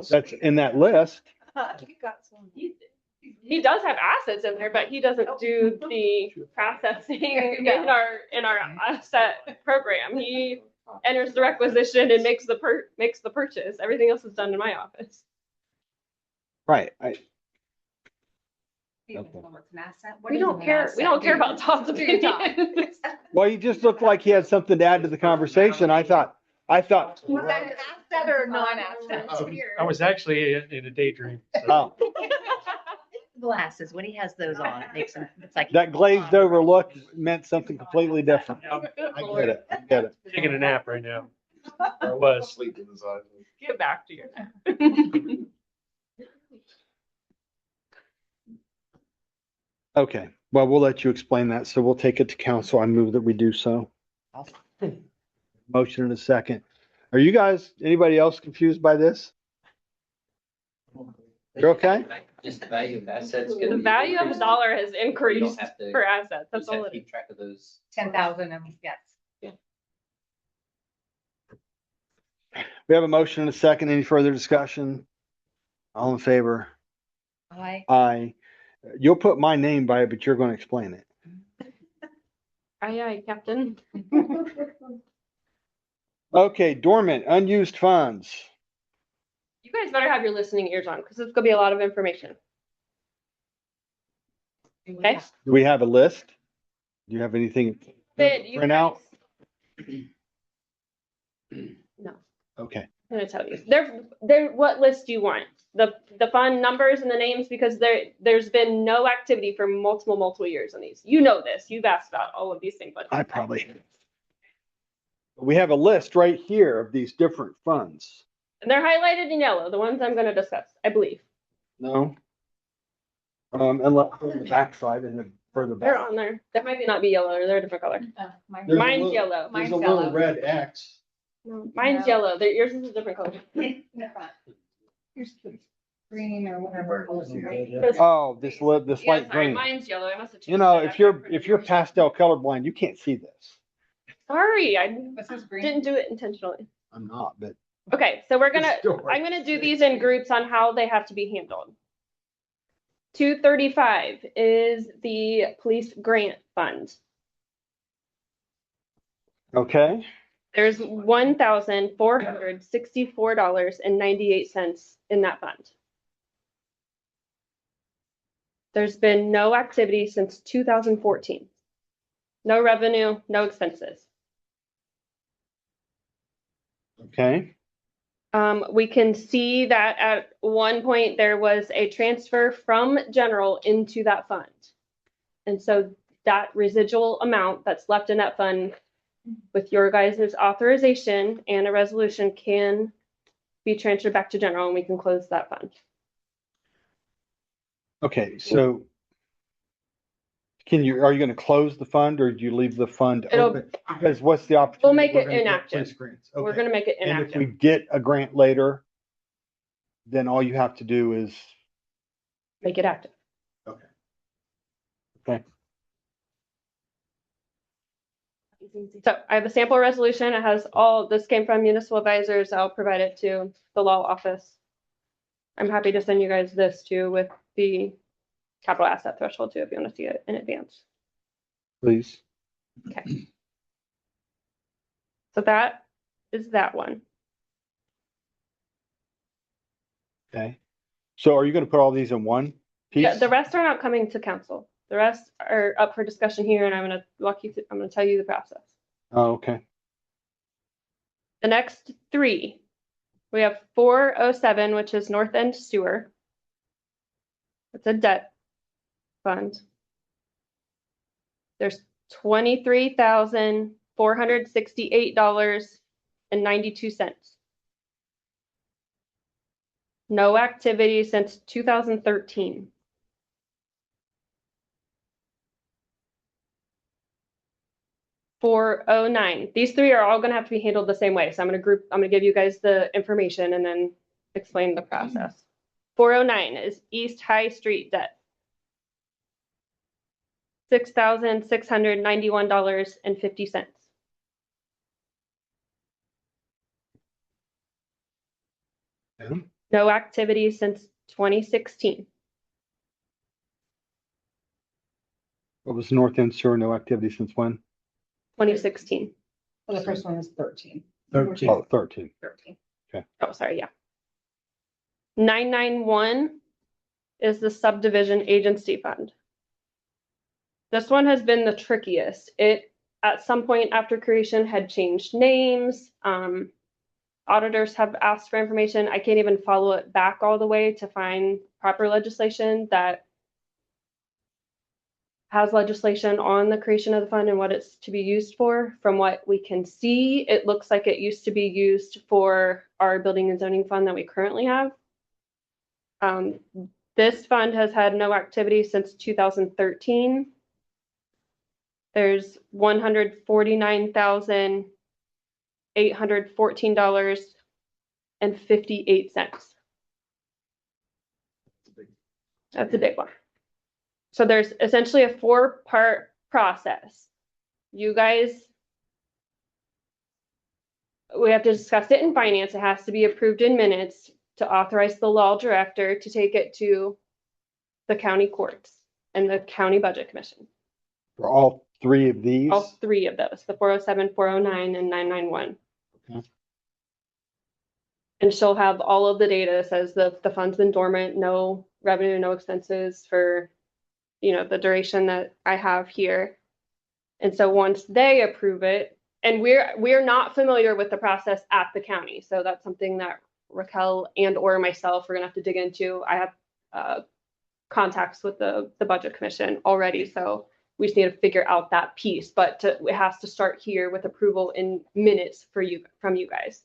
that's in that list. He does have assets in there, but he doesn't do the processing in our asset program. He enters the requisition and makes the purchase. Everything else is done in my office. Right. He doesn't know what's an asset. What We is don't an care. asset? We don't care about Todd's Do your job. opinion. Well, he just looked like he had something to add to the conversation. I thought, I thought, Asset or non-asset? I was actually in a daydream. so. oh, Glasses, when he has those on, it makes him, it's like. that glazed over look meant something completely different. I get it. I get it. Taking a nap right now. I was. Sleeping inside. Get back to you. Okay, well, we'll let you explain that. So we'll take it to council. I move that we do so. Motion in a second. Are you guys, anybody else confused by this? You're okay? Just the value of assets. The value of a dollar has increased have to- for assets. That's Just have all to it is. keep track of those. 10,000, yes. We have a motion in a second. Any further discussion? All in favor? Aye. You'll put my name by it, but you're going to explain it. Aye, aye, Captain. Okay, dormant, unused funds. You guys better have your listening ears on because it's gonna be a lot of information. Okay? Do we have a list? Do you have anything? That you Print out? No, Okay, I'm gonna tell you. What list do you want? The fund numbers and the names, because there's been no activity for multiple years on these. You know this. You've asked about all of these things. But I probably. We have a list right here of these different funds. and they're highlighted in yellow, the ones I'm gonna discuss, I believe. No? Unless on the backside and then further They're back. on there. That might not be yellow. They're a different color. Mine- There's a Mine's little- yellow. There's Mine's a little yellow. red X. No, mine's No. yellow. Yours is a different color. In the front. Here's the green or whatever. Oh, this Yeah, light sorry, green. mine's yellow. I must have changed You know, it. if you're pastel colorblind, you can't see this. Sorry, I This is green. didn't do it intentionally. I'm not, but. Okay, so I'm Story. gonna do these in groups on how they have to be handled. 235 is the police grant fund. Okay, There's $1,464.98 in that fund. There's been no activity since 2014. No revenue, no expenses. okay, We can see that at one point there was a transfer from general into that fund. And so that residual amount that's left in that fund with your guys' authorization and a resolution can be transferred back to general and we can close that fund. okay, so. Are you gonna close the fund or do you leave the fund It'll- open? Because what's the opportunity? We'll make we're it gonna get inactive. police grants? We're Okay. gonna make it And if we inactive. get a grant later, then all you have to do is, Make it active. okay. Okay, So I have a sample resolution. It has this came from municipal advisors. I'll provide it to the law office. I'm happy to send you guys this too with the capital asset threshold too, if you want to see it in advance. please. Okay. So that is that one. Okay. So are you gonna put all these in one piece? Yeah, the rest are not coming to council. The rest are up for discussion here and I'm gonna I'm gonna tell you the process. Oh, okay. The next three, we have 407, which is North End Sewer. It's a debt fund. There's $23,468.92. No activity since 2013. $409. These three are all gonna have to be handled the same way. So I'm gonna give you guys the information and then explain the process. 409 is East High Street debt. $6,691.50. Yeah. No activity since 2016. What was North End Sewer, no activity since when? 2016. Well, the first one is 13. 13. Oh, 13. 13. Oh, sorry, yeah. 991 is the subdivision agency fund. This one has been the trickiest. at some point after creation had changed names. Auditors have asked for information. I can't even follow it back all the way to find proper legislation that has legislation on the creation of the fund and what it's to be used for. From what we can see, it looks like it used to be used for our building and zoning fund that we currently have. This fund has had no activity since 2013. There's $149,814.58. That's a big one. So there's essentially a 4-part process. You guys, we have to discuss it in finance. It has to be approved in minutes to authorize the law director to take it to the county courts and the county budget commission. For all 3 of these? All 3 of those, the 407, 409, and 991. Okay. And she'll have all of the data that says the fund's been dormant, no revenue, no expenses for, the duration that I have here. And so once they approve it, and we're not familiar with the process at the county, so that's something that Raquel and or myself are gonna have to dig into. I have contacts with the budget commission already, so we just need to figure out that piece. But it has to start here with approval in minutes from you guys.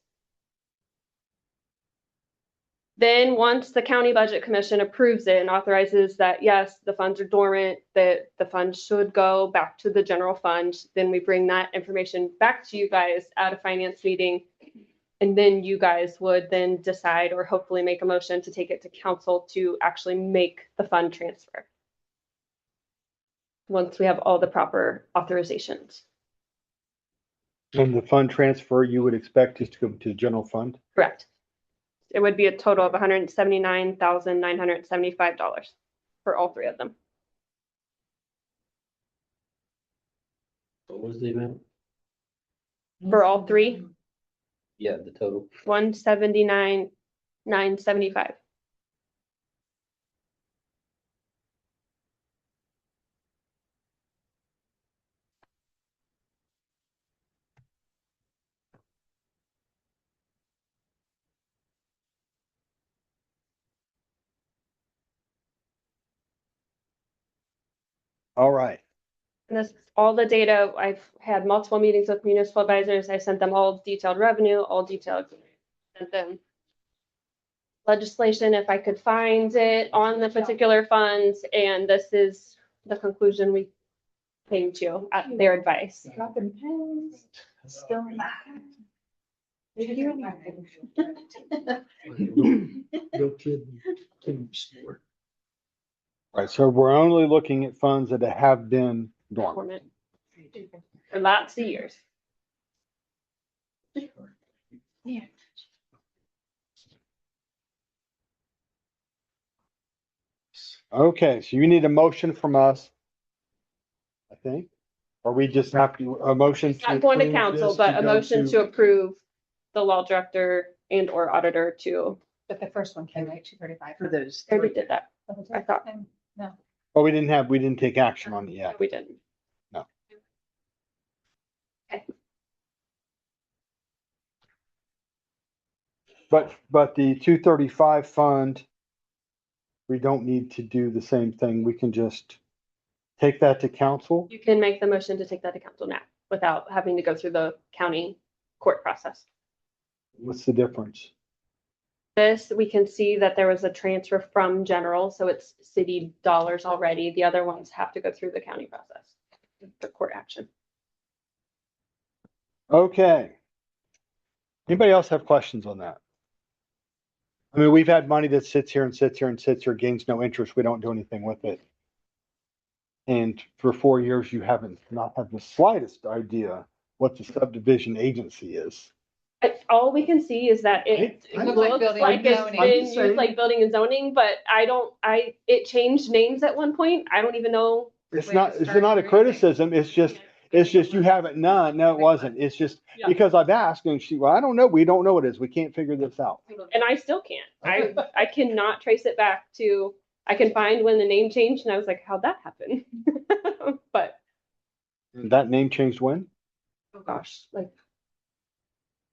Then once the county budget commission approves it and authorizes that, yes, the funds are dormant, that the funds should go back to the general fund, then we bring that information back to you guys at a finance meeting. And then you guys would then decide or hopefully make a motion to take it to council to actually make the fund transfer. Once we have all the proper authorizations. And the fund transfer, you would expect is to go to the general fund? Correct. It would be a total of $179,975 for all 3 of them. What was the amount? For all 3, Yeah, the total. $179,975. All right. And this, all the data, I've had multiple meetings with municipal advisors. I sent them all detailed revenue, all detailed, sent them legislation if I could find it on the particular funds. And this is the conclusion we came to at their advice. Dropping pens, still in No kidding. Kidding sport. Right, so we're only looking at funds that have been dormant. Dormant. For lots of years. Yeah. Okay, so you need a motion from us, I think, or we just have to, a motion. Not going to approve council, this but a go motion to approve the law director and or auditor to, But the first one came right, 235. For those we 3. did that. I thought No. Oh, we didn't take action on it yet. we didn't. No. Okay. But the 235 fund, we don't need to do the same thing. We can just take that to council. You can make the motion to take that to council now without having to go through the county court process. What's the difference? This, we can see that there was a transfer from general, so it's city dollars already. The other ones have to go through the county process, the court action. Okay. Anybody else have questions on that? I mean, we've had money that sits here and sits here and sits here, gains no interest. We don't do anything with it. And for 4 years, you haven't not had the slightest idea what the subdivision agency is. All we can see is that it I- looks Like building like and it's zoning. been I'm just used saying. like building and zoning, but it changed names at one point. I don't even know. It's Where not, to it's start not a reading. criticism. It's just you haven't none. No, it wasn't. It's just Yeah. because I've asked and well, I don't know. We don't know what it is. We can't figure this out. And I still can't. I cannot trace it back to, I can find when the name changed and I was like, how'd that happen? But That name changed when? Oh, gosh, like,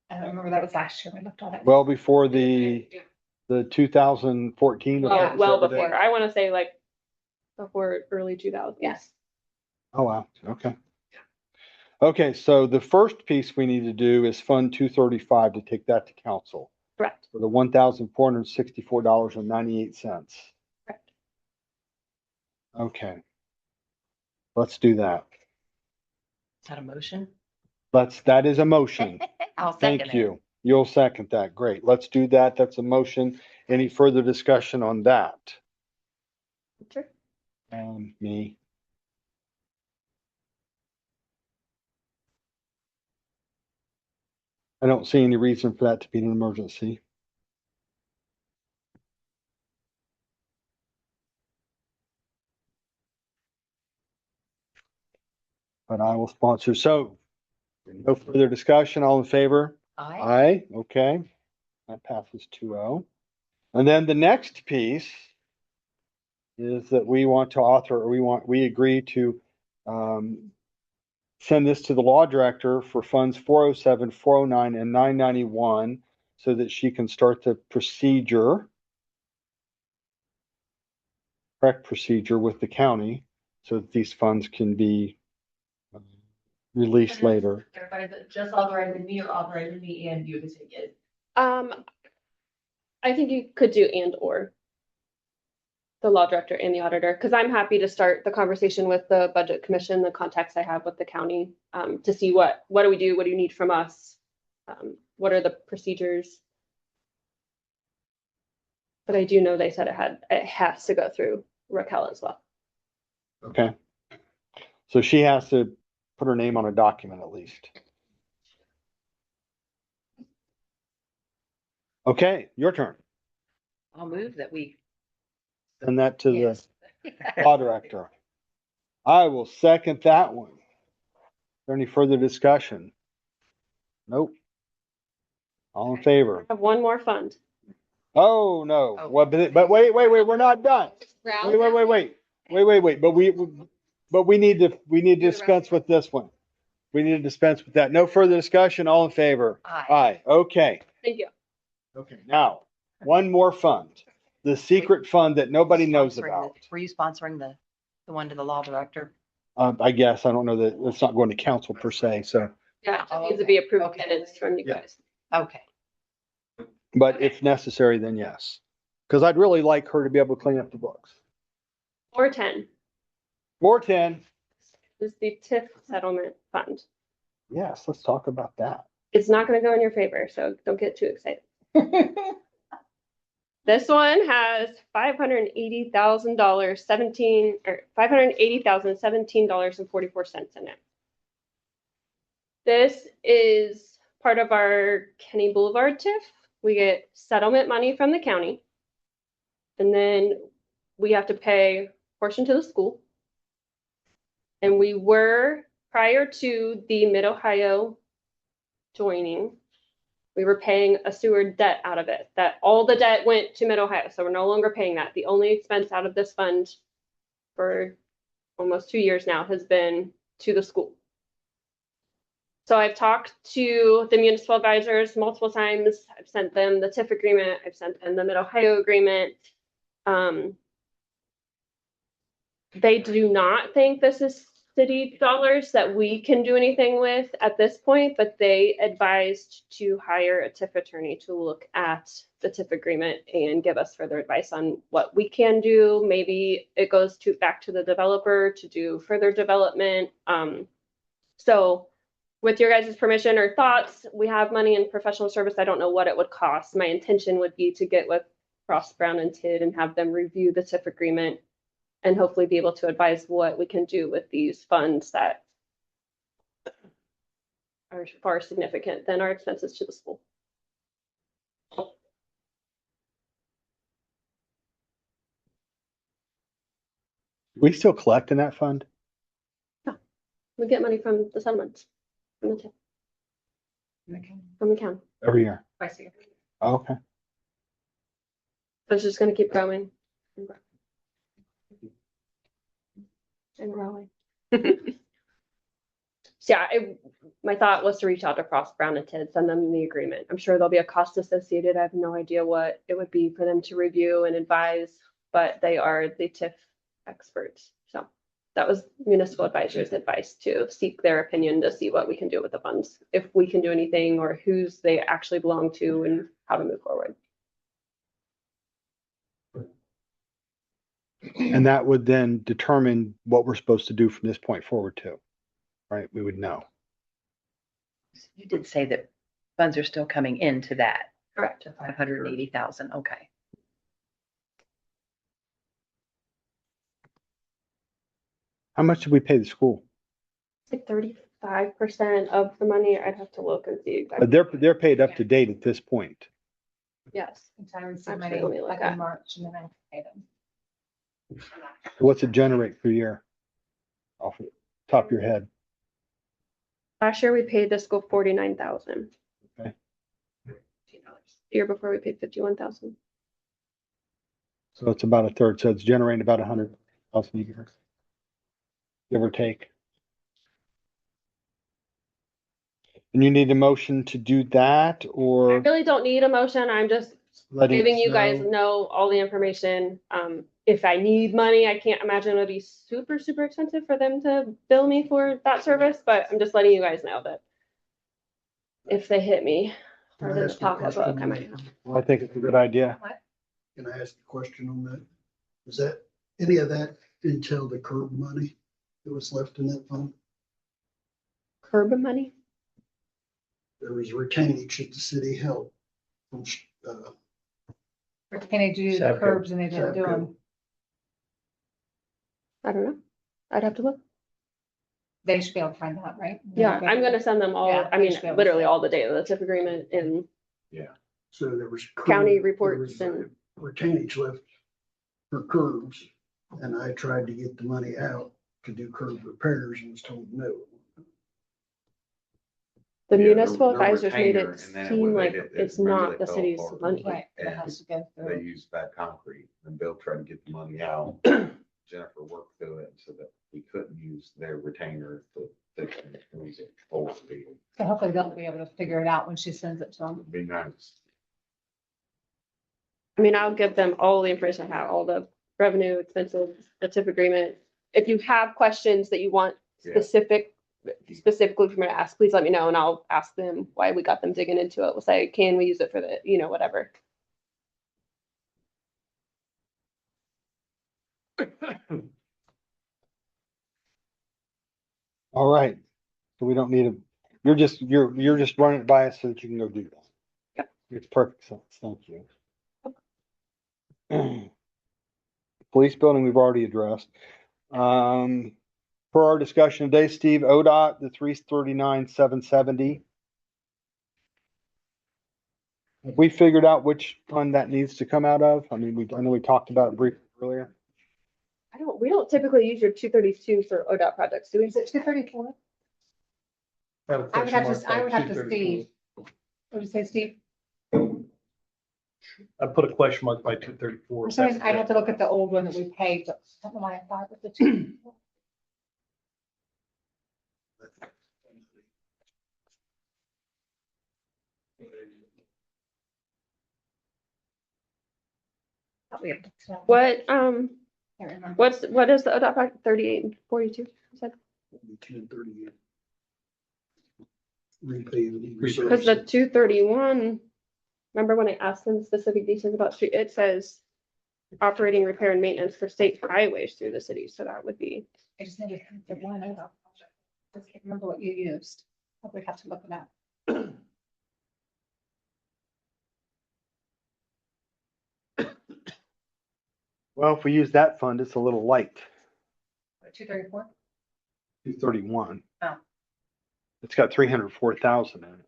I don't remember, that was last year, we looked at it. Well before the 2014. Yeah. well before, I want to say like before early 2000s. Yes. Oh, wow. Okay. Okay, so the first piece we need to do is Fund 235 to take that to council Correct. for the $1,464.98. Correct. Okay. Let's do that. Is that a motion? That is a motion. I'll second Thank it. you. You'll second that. Great. Let's do that. That's a motion. Any further discussion on that? Sure. Me. I don't see any reason for that to be an emergency. But I will sponsor. So no further discussion. All in favor? Aye. Aye. Okay. That passes 2-0. And then the next piece is that we want to we agree to send this to the law director for funds 407, 409, and 991 so that she can start the correct procedure with the county so that these funds can be released later. Clarify, is it just authorizing me or authorizing me and you to take it? I think you could do and or the law director and the auditor, because I'm happy to start the conversation with the budget commission, the contacts I have with the county, to see what do we do? What do you need from us? What are the procedures? But I do know they said it has to go through Raquel as well. Okay. So she has to put her name on a document at least. Okay, your turn. I'll move that we. Send that to Yes. the law director. I will second that one. Is there any further discussion? Nope. All in favor? I have one more fund. Oh, no. Oh. Well, but wait, we're not done. Wait. But we need to dispense with this one. We need to dispense with that. No further discussion. All in favor? Aye. Aye. Okay. Thank you. Okay. Now, one more fund. The secret fund that nobody knows Sponsoring the- about. Were you sponsoring the one to the law director? I guess. I don't know that it's not going to council per se, so, Yeah, it Oh, needs to okay. be approved Okay. minutes from you Yeah. guys. Okay. but if necessary, then yes. Because I'd really like her to be able to clean up the books. Or 10 Or 10. is the TIF settlement fund. Yes, let's talk about that. It's not going to go in your favor, so don't get too excited. This one has $580,017.44 in it. This is part of our Kenny Boulevard TIF. We get settlement money from the county. And then we have to pay a portion to the school. And we were, prior to the Mid-Ohio joining, we were paying a sewer debt out of it, that all the debt went to Mid-Ohio, so we're no longer paying that. The only expense out of this fund for almost 2 years now has been to the school. So I've talked to the municipal advisors multiple times. I've sent them the TIF agreement. I've sent them the Mid-Ohio agreement. They do not think this is city dollars that we can do anything with at this point, but they advised to hire a TIF attorney to look at the TIF agreement and give us further advice on what we can do. Maybe it goes back to the developer to do further development. So with your guys' permission or thoughts, we have money in professional service. I don't know what it would cost. My intention would be to get with Ross Brown and Tid and have them review the TIF agreement and hopefully be able to advise what we can do with these funds that are far significant than our expenses to the school. We still collect in that fund? We get money from the settlements, from the TIF, from the county. Every year. Twice a year. Okay. So it's just gonna keep growing. And growing. So yeah, my thought was to reach out to Frost Brown and Ted, send them the agreement. I'm sure there'll be a cost associated. I have no idea what it would be for them to review and advise, but they are the TIF experts. So that was municipal advisor's advice, to seek their opinion to see what we can do with the funds, if we can do anything, or whose they actually belong to and how to move forward. And that would then determine what we're supposed to do from this point forward too, right? We would know. You did say that funds are still coming into that. Correct. To 580,000, okay. How much did we pay the school? Like 35% of the money. I'd have to look and see exactly. They're paid up to date at this point. Yes. Until I receive Actually, money let me look like at- in March and then I pay them. What's it generate per year? Off the top of your head. Last year we paid the school 49,000. Okay. The year before we paid 51,000. So it's about a third. So it's generating about 100,000 a year, give or take. And you need a motion to do that, I or really don't need a motion. I'm just letting giving us you guys know? know all the information. If I need money, I can't imagine it would be super, super expensive for them to bill me for that service, but I'm just letting you guys know that if they hit me Can hard I in the ask you a pocketbook, I question? might. Well, I think it's a good idea. Can I ask a question on that? Is that, any of that until the curb money that was left in that fund? Curb money? There was retainage that the city held from, Retainage to do the Savco. curbs and they didn't do Savco. them. I don't know. I'd have to look. They should be able to find out, right? Yeah, I'm gonna send them all, Yeah, I they mean, should be able to literally say. all the data, the TIF agreement and so there was. County curb- reports there was, and- Retainage left for curbs, and I tried to get the money out to do curb repairs and was told no. the Yeah, municipal their advisors made retainer, it and then seem when they like did- it's remember not they the fell city's apart. money. Right, it And has to go they through. used bad concrete, and Bill tried to get the money out. Jennifer worked through it so that we couldn't use their retainer to fix it. It was a whole deal. So hopefully they'll be able to figure it out when she sends it to them. It'd be nice. I mean, I'll give them all the information I have, all the revenue, expenses, the TIF agreement. If you have questions that you want Yeah. specifically for me to ask, please let me know and I'll ask them why we got them digging into it. We'll say, can we use it for the, whatever. All right. So we don't need a, you're just running it by us so that you can go do that. Yep. It's perfect sense. Thank you. Police building, we've already addressed. Per our discussion today, Steve, ODOT, the 339,770. Have we figured out which fund that needs to come out of? I mean, I know we talked about it briefly earlier. We don't typically use your 232 for ODOT projects, do we? Is it 234? I would have to see. What did you say, Steve? I put a question mark by 234. For some reason, I'd have to look at the old one that we paid, but I don't know why I thought it was the 2. Thought we had to tell. What, Can't remember. what is the ODOT project? 38 and 42? You said? 1038. Repaving. Because the 231, remember when I asked them specific details about street, it says operating, repair and maintenance for state highways through the city. So that would be, I just needed the one. I just can't remember what you used. Probably have to look it up. Well, if we use that fund, it's a little light, 234? 231. Oh. It's got 304,000 in it.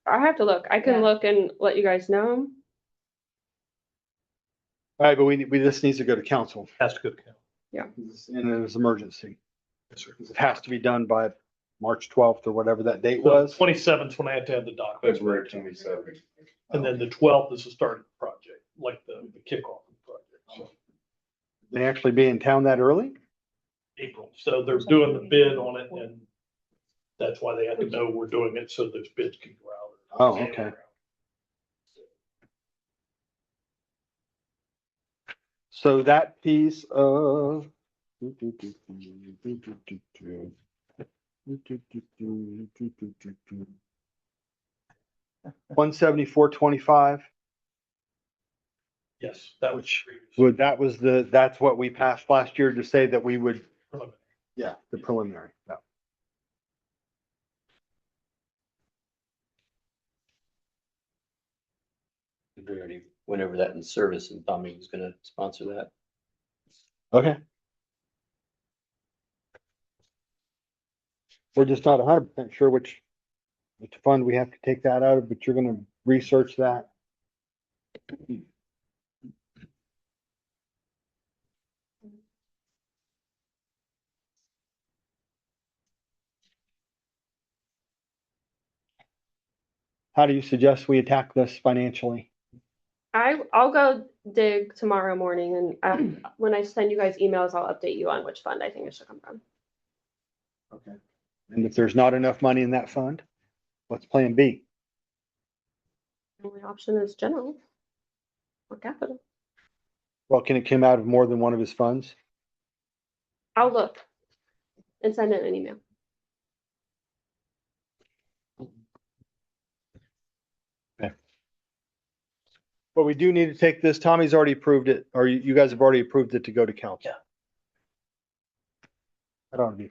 I have to look. I can Yeah. look and let you guys know. All right, but this needs to go to council. Has to go to count. And it is emergency. It has to be done by March 12th or whatever that date was. 27th when I had to have the doc. February 27th. And then the 12th is the start of the project, like the kickoff of the project. So They actually be in town that early? April. So they're doing the bid on it, and that's why they have to know we're doing it, so those bids can go out. Oh, okay. So that piece of. 174.25. Yes, that was. Would, that was that's what we passed last year to say that we would, yeah, the preliminary. Yeah. We already went over that in service and Tommy was gonna sponsor that. Okay. We're just not 100% sure which fund we have to take that out of, but you're gonna research that. How do you suggest we attack this financially? I'll go dig tomorrow morning and when I send you guys emails, I'll update you on which fund I think it should come from. Okay. And if there's not enough money in that fund, what's plan B? The only option is general or capital. Well, can it come out of more than one of his funds? I'll look and send in an email. But we do need to take this. Tommy's already approved it, or you guys have already approved it to go to council. Yeah. That ought to be.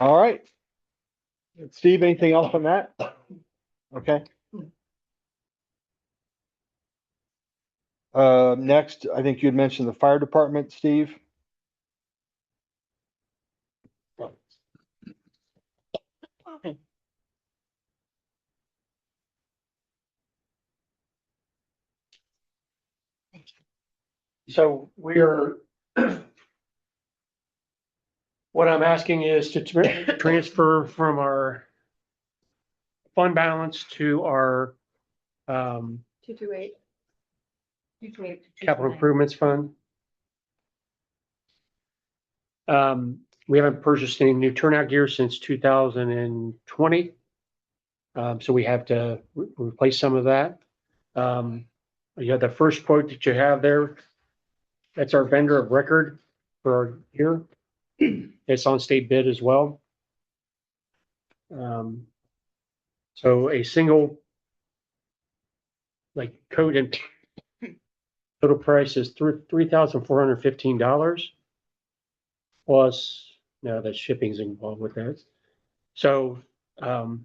All right. Steve, anything else on that? Okay. Next, I think you had mentioned the fire department, Steve. So we're, what I'm asking is to transfer from our fund balance to our 228. capital improvements fund. We haven't purchased any new turnout gear since 2020. So we have to replace some of that. You have the first quote that you have there. That's our vendor of record for our gear. It's on state bid as well. So a single like coat and total price is $3,415 plus, no, the shipping's involved with that. So 10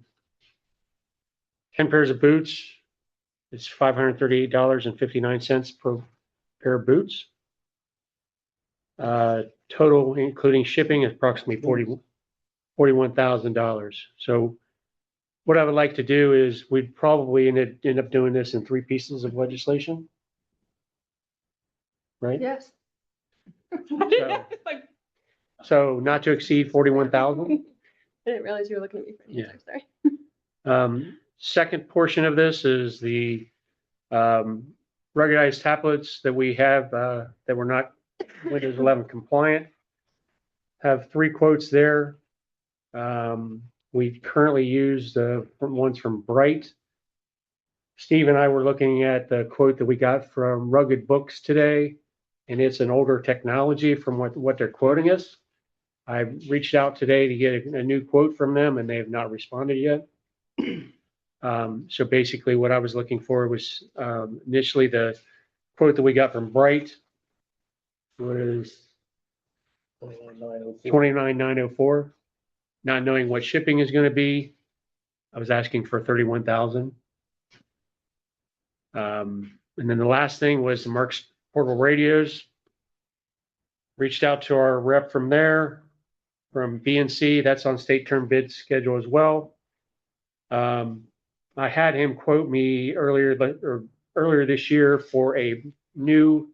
pairs of boots is $538.59 per pair of boots. Total, including shipping, is approximately $41,000. So what I would like to do is we'd probably end up doing this in 3 pieces of legislation. Right? Yes. So not to exceed 41,000. I didn't realize you were looking at me for an answer, sorry. Second portion of this is the ruggedized tablets that we have that were not Windows 11 compliant. Have 3 quotes there. We currently use the ones from Bright. Steve and I were looking at the quote that we got from Rugged Books today, and it's an older technology from what they're quoting us. I reached out today to get a new quote from them, and they have not responded yet. So basically what I was looking for was initially the quote that we got from Bright was $29,904. Not knowing what shipping is going to be, I was asking for $31,000. And then the last thing was the Marks portable radios. Reached out to our rep from there, from BNC. That's on state term bid schedule as well. I had him quote me earlier this year for a new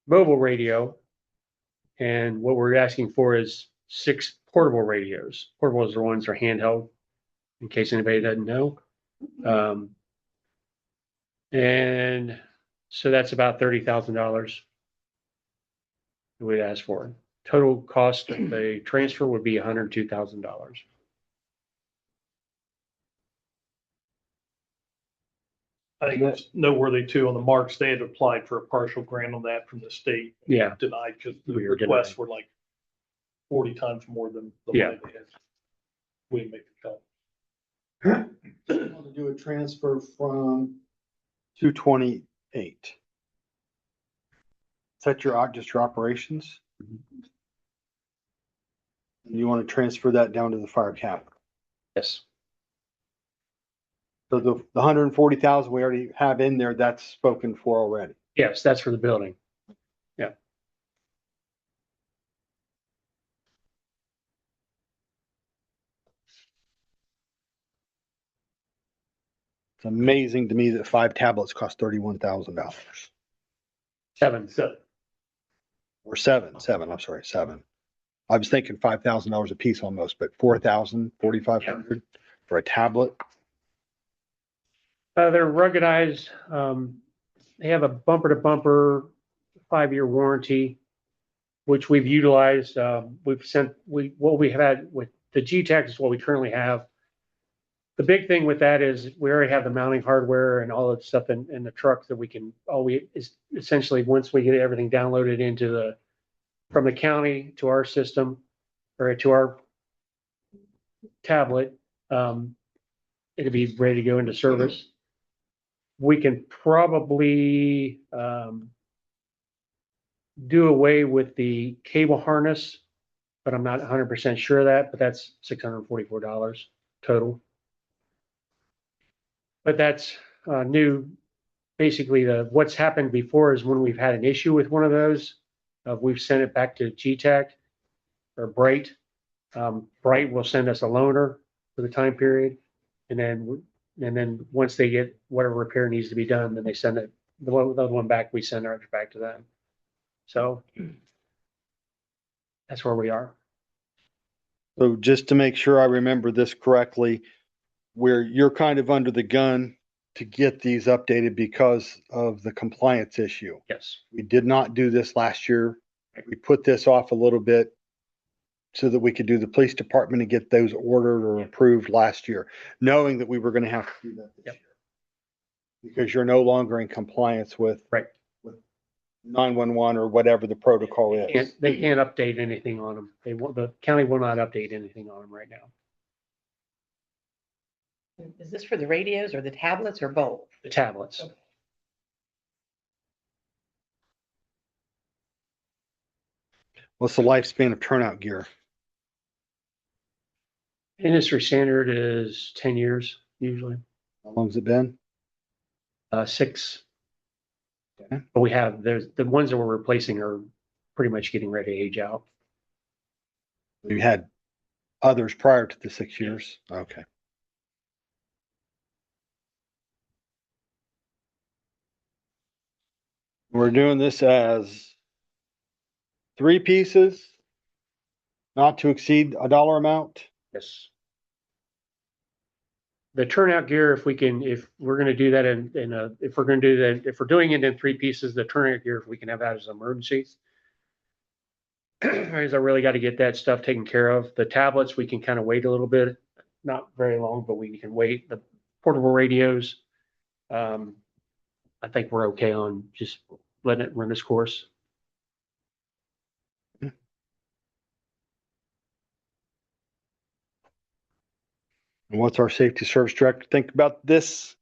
mobile radio. And what we're asking for is 6 portable radios. Portables are ones that are handheld, in case anybody doesn't know. And So that's about $30,000 we'd ask for. Total cost of the transfer would be $102,000. I think it's noteworthy too, on the marks, they had applied for a partial grant on that from the state. Yeah. Denied because the We were requests denied. were like 40 times more than the Yeah. money they had. We didn't make the cut. Want to do a transfer from 228. Is that just your operations? You want to transfer that down to the fire capital? Yes. So the 140,000 we already have in there, that's spoken for already. Yes, that's for the building. Yeah. It's amazing to me that 5 tablets cost $31,000 Seven. or seven. I'm sorry, 7. I was thinking $5,000 a piece almost, but 4,000, 4,500 for a tablet. They're ruggedized. They have a bumper to bumper 5-year warranty, which we've utilized. What we have had with the G-Tech is what we currently have. The big thing with that is we already have the mounting hardware and all that stuff in the truck that we can, essentially, once we get everything downloaded from the county to our system or to our tablet, it'll be ready to go into service. We can probably do away with the cable harness, but I'm not 100% sure of that, but that's $644 total. But that's new. Basically, what's happened before is when we've had an issue with one of those, we've sent it back to G-Tech or Bright. Bright will send us a loaner for the time period, and then once they get whatever repair needs to be done, then they send it the other one back. We send it back to them. So that's where we are. So just to make sure I remember this correctly, where you're kind of under the gun to get these updated because of the compliance issue. Yes. We did not do this last year. We put this off a little bit so that we could do the police department and get those ordered or approved last year, knowing that we were going to have to do that this year. Because you're no longer in compliance with 911 or whatever the protocol is. They can't update anything on them. The county will not update anything on them right now. Is this for the radios or the tablets or both? The tablets. What's the lifespan of turnout gear? Industry standard is 10 years usually. How long's it been? 6. Okay. But there's the ones that we're replacing are pretty much getting ready to age out. You had others prior to the 6 years? Okay. We're doing this as 3 pieces, not to exceed a dollar amount. Yes. The turnout gear, if we're going to do that if we're doing it in 3 pieces, the turnout gear, if we can have that as an emergency. Because I really got to get that stuff taken care of. The tablets, we can kind of wait a little bit, not very long, but we can wait. The portable radios, I think we're okay on just letting it run its course. And what's our safety service director think about this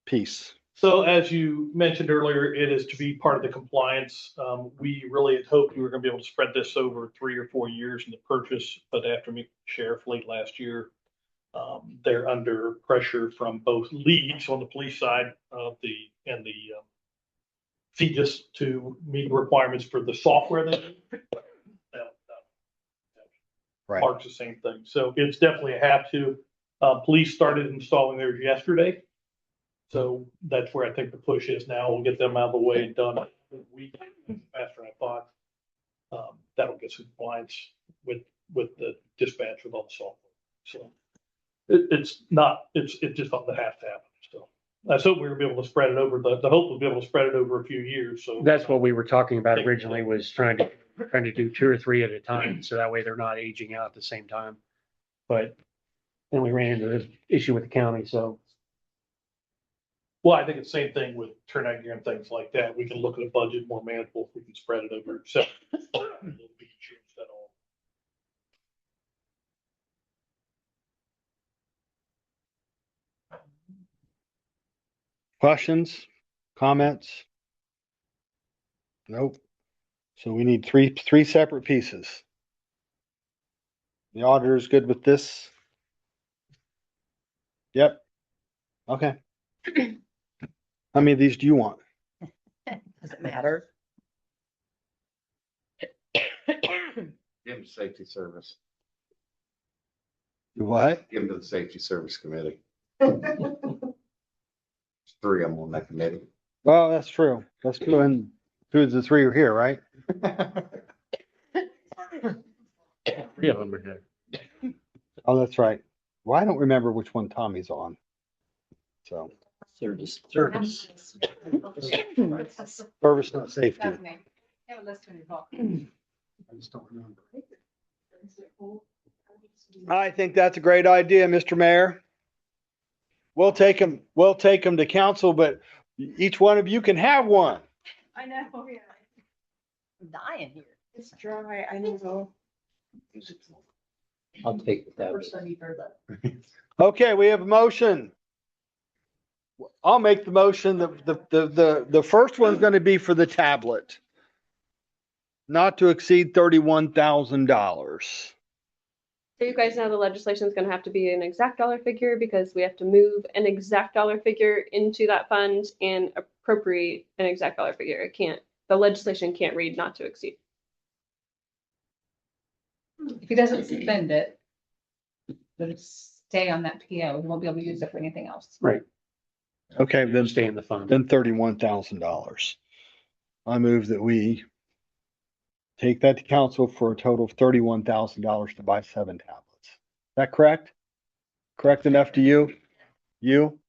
piece? So as you mentioned earlier, it is to be part of the compliance. We really had hoped we were going to be able to spread this over 3 or 4 years in the purchase, but after meeting the sheriff late last year, they're under pressure from both leads on the police side of the CJIS to meet requirements for the software that Right. Mark's the same thing. So it's definitely a have to. Police started installing theirs yesterday. So that's where I think the push is now. We'll get them out of the way and done a week faster than I thought. That'll get some compliance with the dispatch with all the software. So it's just something that has to happen. So I hope we were able to spread it over, the hope was be able to spread it over a few years, so. That's what we were talking about originally, was trying to do 2 or 3 at a time, so that way they're not aging out at the same time. But then we ran into this issue with the county, so. Well, I think it's the same thing with turnout gear and things like that. We can look at a budget more manageable if we can spread it over several beach instead of all. Questions, comments? Nope. So we need three separate pieces. The auditor's good with this? Yep. Okay. How many of these do you want? Does it matter? Give them safety service. What? Give them to the safety service committee. There's 3 of them on that committee. Well, that's true. That's true. And 2 of the 3 are here, right? 3 of them are there. Oh, that's right. Well, I don't remember which one Tommy's on. So, Service. service, not safety. That's me. You have a list in your book. I just don't remember. I think that's a great idea, Mr. Mayor. We'll take them to council, but each one of you can have one. I know, yeah. I'm dying here. It's dry, I know. I'll take that. First time you've heard that. Okay, we have a motion. I'll make the motion. The first one's going to be for the tablet. Not to exceed $31,000. So you guys know the legislation is going to have to be an exact dollar figure because we have to move an exact dollar figure into that fund and appropriate an exact dollar figure. The legislation can't read not to exceed. If he doesn't spend it, it'll stay on that PO. He won't be able to use it for anything else. Right. Okay, then Stay in the fund. then $31,000. I move that we take that to council for a total of $31,000 to buy 7 tablets. Is that correct? Correct enough to you? You?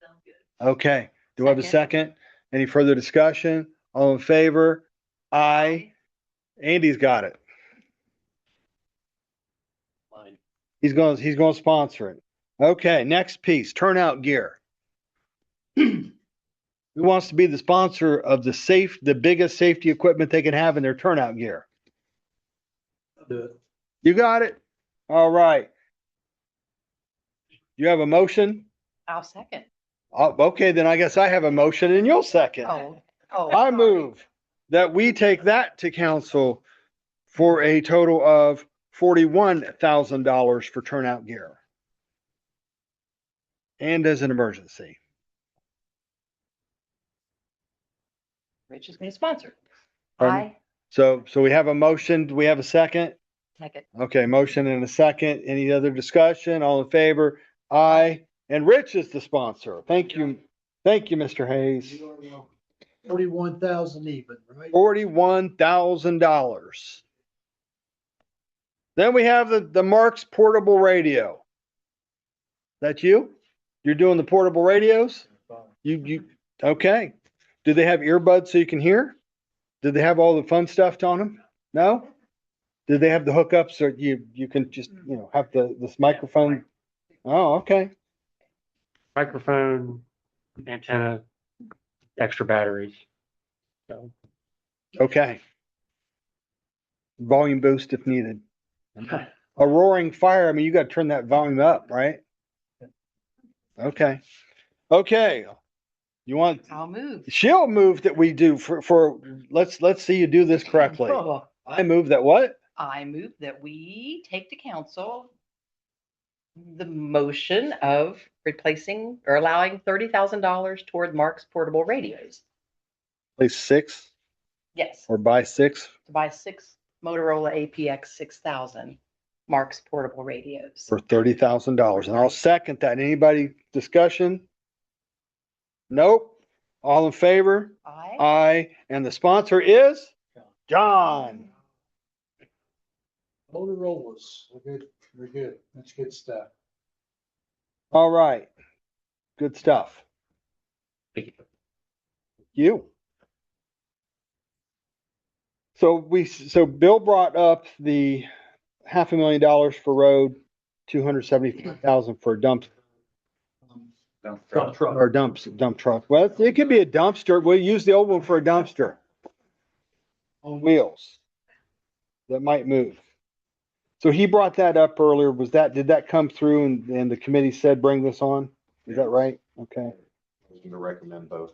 Sounds good. Okay. Do I have a Second. second? Any further discussion? All in favor? Aye. Andy's got it. Mine. He's going to sponsor it. Okay, next piece, turnout gear. Who wants to be the sponsor of the biggest safety equipment they can have in their turnout gear? You got it? All right. You have a motion? I'll second. Oh, okay, then I guess I have a motion and you'll second. Oh. I move that we take that to council for a total of $41,000 for turnout gear. And as an emergency. Rich is going to sponsor. Pardon? I So we have a motion. Do we have a second? second. Okay, motion and a second. Any other discussion? All in favor? Aye. And Rich is the sponsor. Thank you. Thank you, Mr. Hayes. 41,000 even, right? $41,000. Then we have the Marks portable radio. That you? You're doing the portable radios? Okay. Do they have earbuds so you can hear? Did they have all the fun stuff on them? No? Did they have the hookups so you can just, have this microphone? Oh, okay. Microphone, antenna, extra batteries. So Okay. Volume boost if needed. A roaring fire, I mean, you got to turn that volume up, right? Okay. Okay. You want, I'll move. she'll move that we do let's see you do this correctly. Oh, I move that what? I move that we take to council the motion of replacing or allowing $30,000 toward Mark's portable radios. Place 6 Yes, or buy 6 to buy 6 Motorola APX 6000 Mark's portable radios. for $30,000. And I'll second that. Anybody discussion? Nope. All in favor? Aye. Aye. And the sponsor is John. Motorola's, they're good. That's good stuff. All right. Good stuff. You. So Bill brought up the $500,000 for road, 275,000 for a dump Dump truck. or dump truck. Well, it could be a dumpster. We'll use the old one for a dumpster on wheels that might move. So he brought that up earlier. Did that come through and the committee said, bring this on? Is that right? Okay. I was gonna recommend both.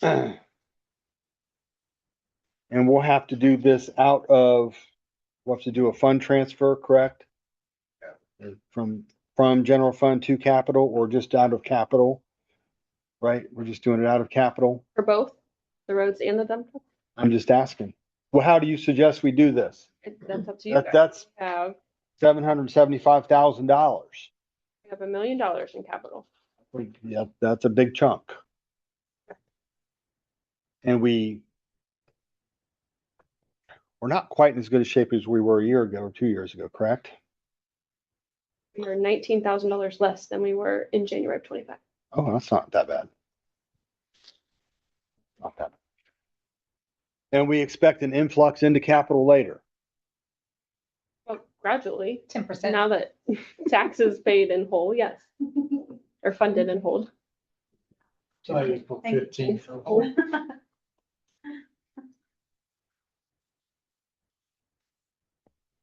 And we'll have to do this we'll have to do a fund transfer, correct? From general fund to capital or just out of capital? Right? We're just doing it out of capital? For both the roads and the dump truck? I'm just asking. Well, how do you suggest we do this? That's up to you guys. That's We have $775,000. $1 million in capital. Yeah, that's a big chunk. And we're not quite in as good a shape as we were a year ago or 2 years ago, correct? We are $19,000 less than we were in January of 25. Oh, that's not that bad. Not that bad. And we expect an influx into capital later. Well, gradually, 10%. now that taxes paid in whole, yes, or funded in whole. So I just put Thank you. 15 for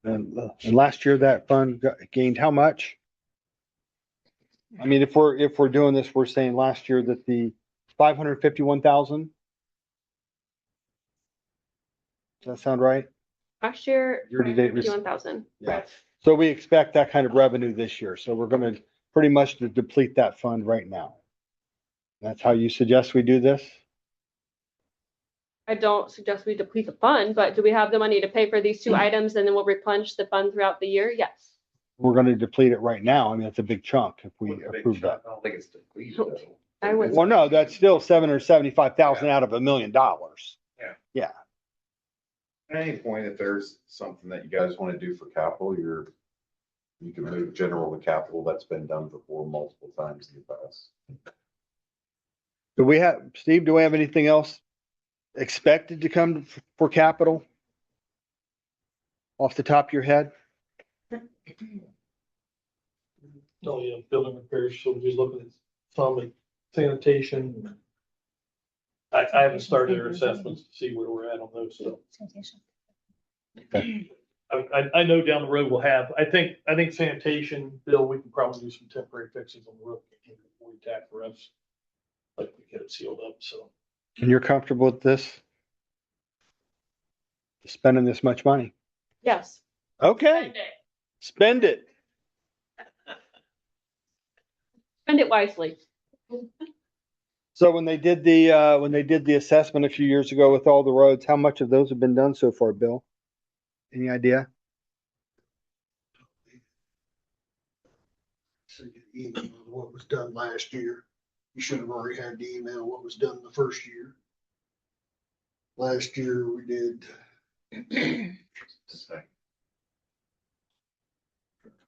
And last year that fund gained how much? I mean, if we're doing this, we're saying last year that the 551,000. Does that sound right? Last year, Year to date, 51,000. Yeah. So we expect that kind of revenue this year. So we're gonna pretty much deplete that fund right now. That's how you suggest we do this? I don't suggest we deplete the fund, but do we have the money to pay for these two items and then we'll replenish the fund throughout the year? Yes. We're gonna deplete it right now. I mean, it's a big chunk if we approve that. I don't think it's depleted though. I would. Well, no, that's still $775,000 out of $1 million. At any point, if there's something that you guys want to do for capital, you can move general to capital. That's been done before multiple times in the past. Steve, do we have anything else expected to come for capital? Off the top of your head? Oh, yeah, building repairs, so we're just looking at some like sanitation. I haven't started their assessments to see where we're at on those, so. I know down the road we'll have, I think sanitation, Bill, we can probably do some temporary fixes on the roof before we tack the rest. Like we get it sealed up, so. And you're comfortable with this? Spending this much money? Yes. Okay, spend it. Spend it wisely. So when they did the assessment a few years ago with all the roads, how much of those have been done so far, Bill? Any idea? So you email what was done last year. You should have already had the email what was done the first year. Last year we did.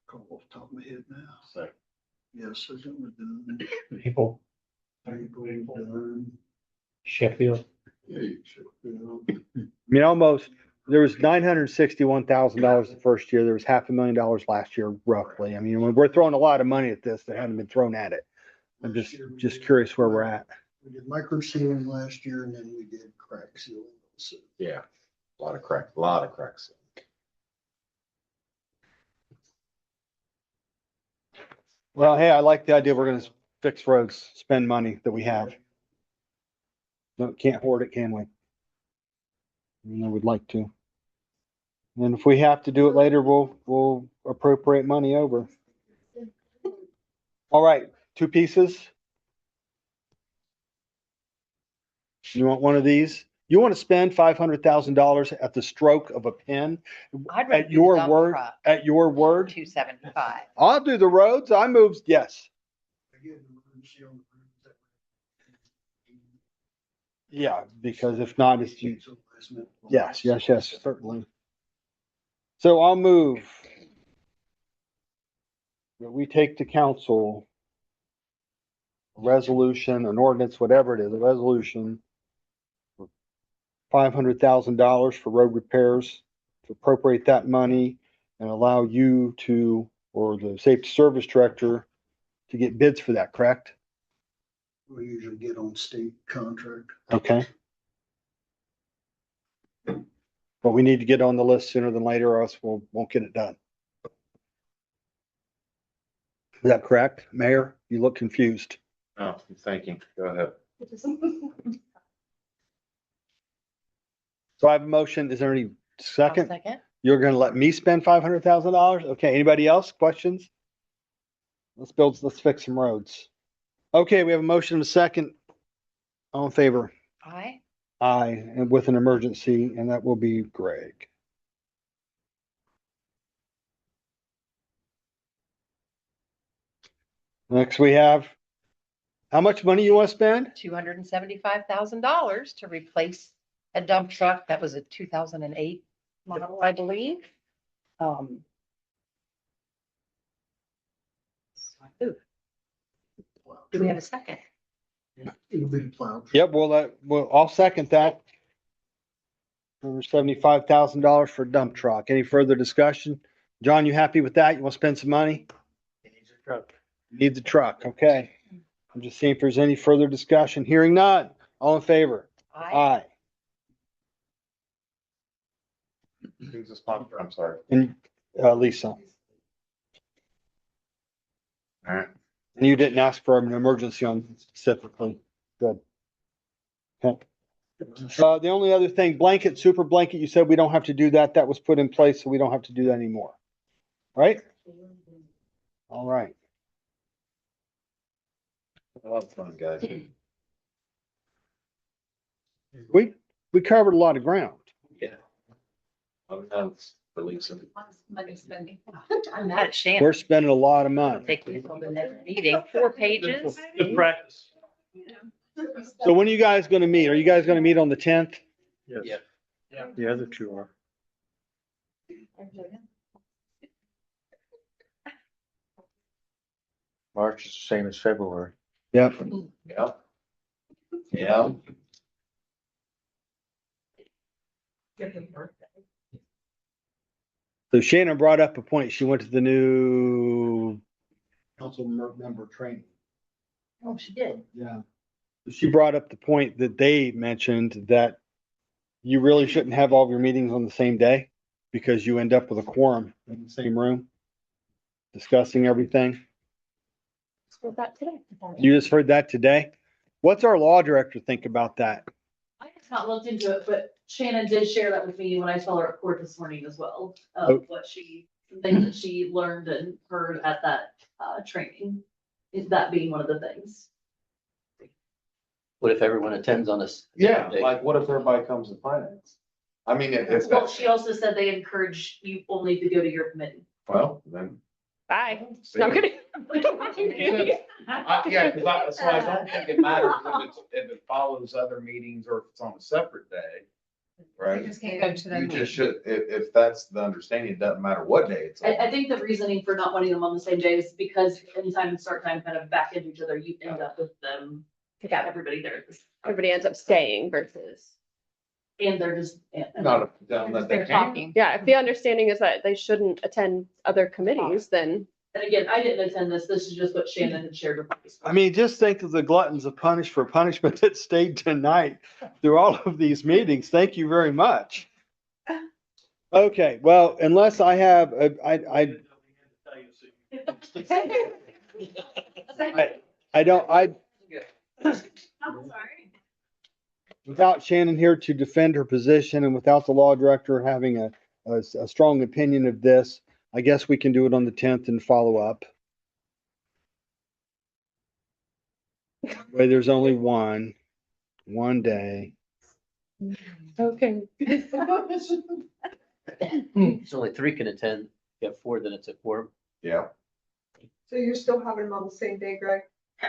Call off the top of my head now. Yes, so that was done. People, April done. Sheffield. Yeah, I mean, almost, there was $961,000 the first year. There was $500,000 last year, roughly. I mean, we're throwing a lot of money at this that hadn't been thrown at it. I'm just curious where we're at. We did micro sealing last year and then we did crack sealing. So Yeah, a lot of cracks. Well, hey, I like the idea. We're gonna fix roads, spend money that we have. No, can't hoard it, can we? I would like to. And if we have to do it later, we'll appropriate money over. All right, 2 pieces. You want one of these? You want to spend $500,000 at the stroke of a pen? I'd rather At do your dump word, truck, at your word? 275. I'll do the roads. I moved, yes. Yeah, because if not, it's, yes, certainly. So I'll move that we take to council resolution, an ordinance, whatever it is, a resolution. $500,000 for road repairs, to appropriate that money and allow you to, or the safety service director, to get bids for that, correct? We usually get on state contract. Okay. But we need to get on the list sooner than later, or else we won't get it done. Is that correct, Mayor? You look confused. Oh, I'm thinking, go ahead. So I have a motion. Is there any I'll second? Second. You're gonna let me spend $500,000? Okay, anybody else? Questions? Let's fix some roads. Okay, we have a motion and a second. All in favor? Aye. Aye, and with an emergency, and that will be Greg. Next we have, how much money you want to spend? $275,000 to replace a dump truck. That was a 2008 model, I believe. Ooh. Do we have a second? It'll be plowed. Yep, I'll second that. For $75,000 for a dump truck. Any further discussion? John, you happy with that? You want to spend some money? Need the truck, okay. I'm just seeing if there's any further discussion. Hearing none. All in favor? Aye. Who's the sponsor? I'm sorry. And Lisa, All right. and you didn't ask for an emergency on specifically. Good. Okay. The only other thing, blanket, super blanket, you said we don't have to do that. That was put in place, so we don't have to do that anymore. Right? All right. A lot of fun, guys. We covered a lot of ground. Yeah. I'm releasing. Money spending. I'm mad at Shannon. We're spending a lot of money. Take this on the next meeting, 4 pages. Good practice. So when are you guys gonna meet? Are you guys gonna meet on the 10th? Yes. Yeah. The other two are. March is the same as February. Yep. Yeah. Yeah. So Shannon brought up a point. She went to the new council member training. Oh, she did. Yeah. She brought up the point that they mentioned that you really shouldn't have all of your meetings on the same day because you end up with a quorum in the same room discussing everything. With that today. You just heard that today? What's our law director think about that? I have not looked into it, but Shannon did share that with me when I saw her at court this morning as well. Oh. What things that she learned and heard at that, training. Is that being one of the things? What if everyone attends on this? Yeah, like what if everybody comes to finance? I mean, if Well, that's, she also said they encourage you only to go to your committee. well, then. Bye. No, I'm kidding. Yeah, because so I don't think it matters if it follows other meetings or if it's on a separate day, You right? just can't go to You them. just should, if that's the understanding, it doesn't matter what day it's I on. think the reasoning for not wanting them on the same day is because anytime and start time kind of back into each other, you end up with them, Yeah, everybody there. at this- everybody ends up staying versus, And they're just. Not if, unless they They're can. talking. yeah, if the understanding is that they shouldn't attend other committees, then And again, I didn't attend this. This is just what Shannon had shared with me. I mean, just think of the gluttons of punishment that stayed tonight through all of these meetings. Thank you very much. Okay, well, unless I have, without Shannon here to defend her position and without the law director having a strong opinion of this, I guess we can do it on the 10th and follow up. Where there's only one day. okay. It's only 3 can attend. If you have 4, then it's a quorum. Yeah. So you're still having them on the same day, Greg?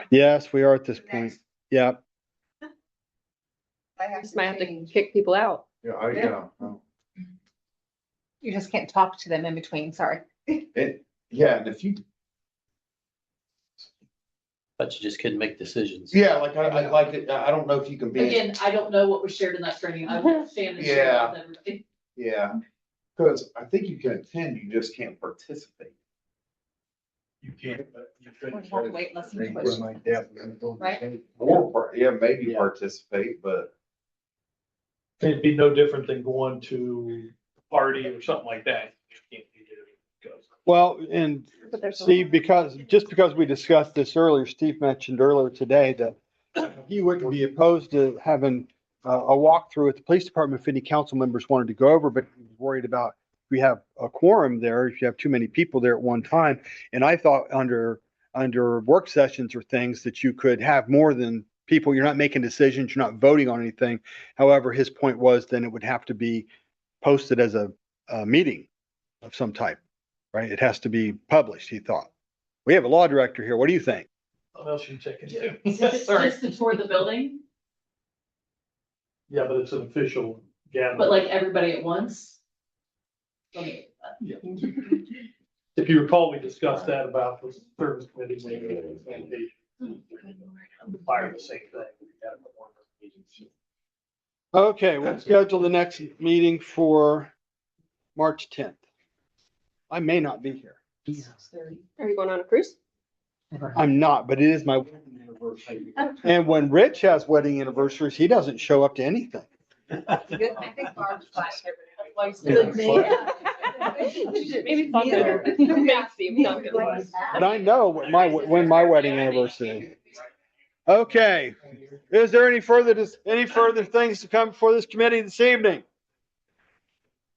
Yes, we are at this point. Yeah. I Just might have to kick people out. Yeah, yeah. You just can't talk to them in between, sorry. Yeah, and if you, But you just couldn't make decisions. Yeah, like I like it. I don't know if you can be. Again, I don't know what was shared in that training. I understand and share Yeah. with everybody. Yeah, because I think you can attend, you just can't participate. You can't, but you could. We'll have to wait, listen to it. Right? Yeah, maybe participate, but It'd be no different than going to a party or something like that. You can't be there. Well, and But there's a- Steve, just because we discussed this earlier, Steve mentioned earlier today that he wouldn't be opposed to having a walkthrough at the police department if any council members wanted to go over, but he was worried about if we have a quorum there, if you have too many people there at one time. And I thought under work sessions or things that you could have more than people. You're not making decisions, you're not voting on anything. However, his point was then it would have to be posted as a meeting of some type, right? It has to be published, he thought. We have a law director here. What do you think? What else you checking into? Is it just to tour the building, Yeah, but it's an official gathering. but like everybody at once? Okay. Yeah. If you recall, we discussed that about the service committee meeting. Fire the same thing. We had one of those meetings. Okay, we'll schedule the next meeting for March 10th. I may not be here. Are you going on a cruise? I'm not, but it is my wedding anniversary. And when Rich has wedding anniversaries, he doesn't show up to anything. Good, I think Barb's fine. Good man. Maybe talk better. Maybe talk better. But I know when my wedding anniversary is. Okay, is there any further things to come before this committee this evening?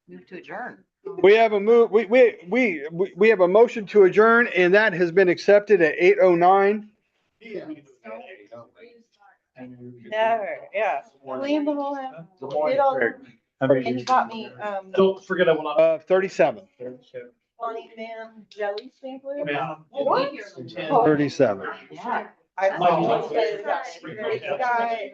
Move to adjourn. We have a move, we have a motion to adjourn and that has been accepted at 8:09. Never, yeah. Clean the whole house. Good morning, Did all- Greg. And you got me, Don't forget I will not. 37. Bonnie Man jelly sampler. What? 37. Yeah. I. My- Guy.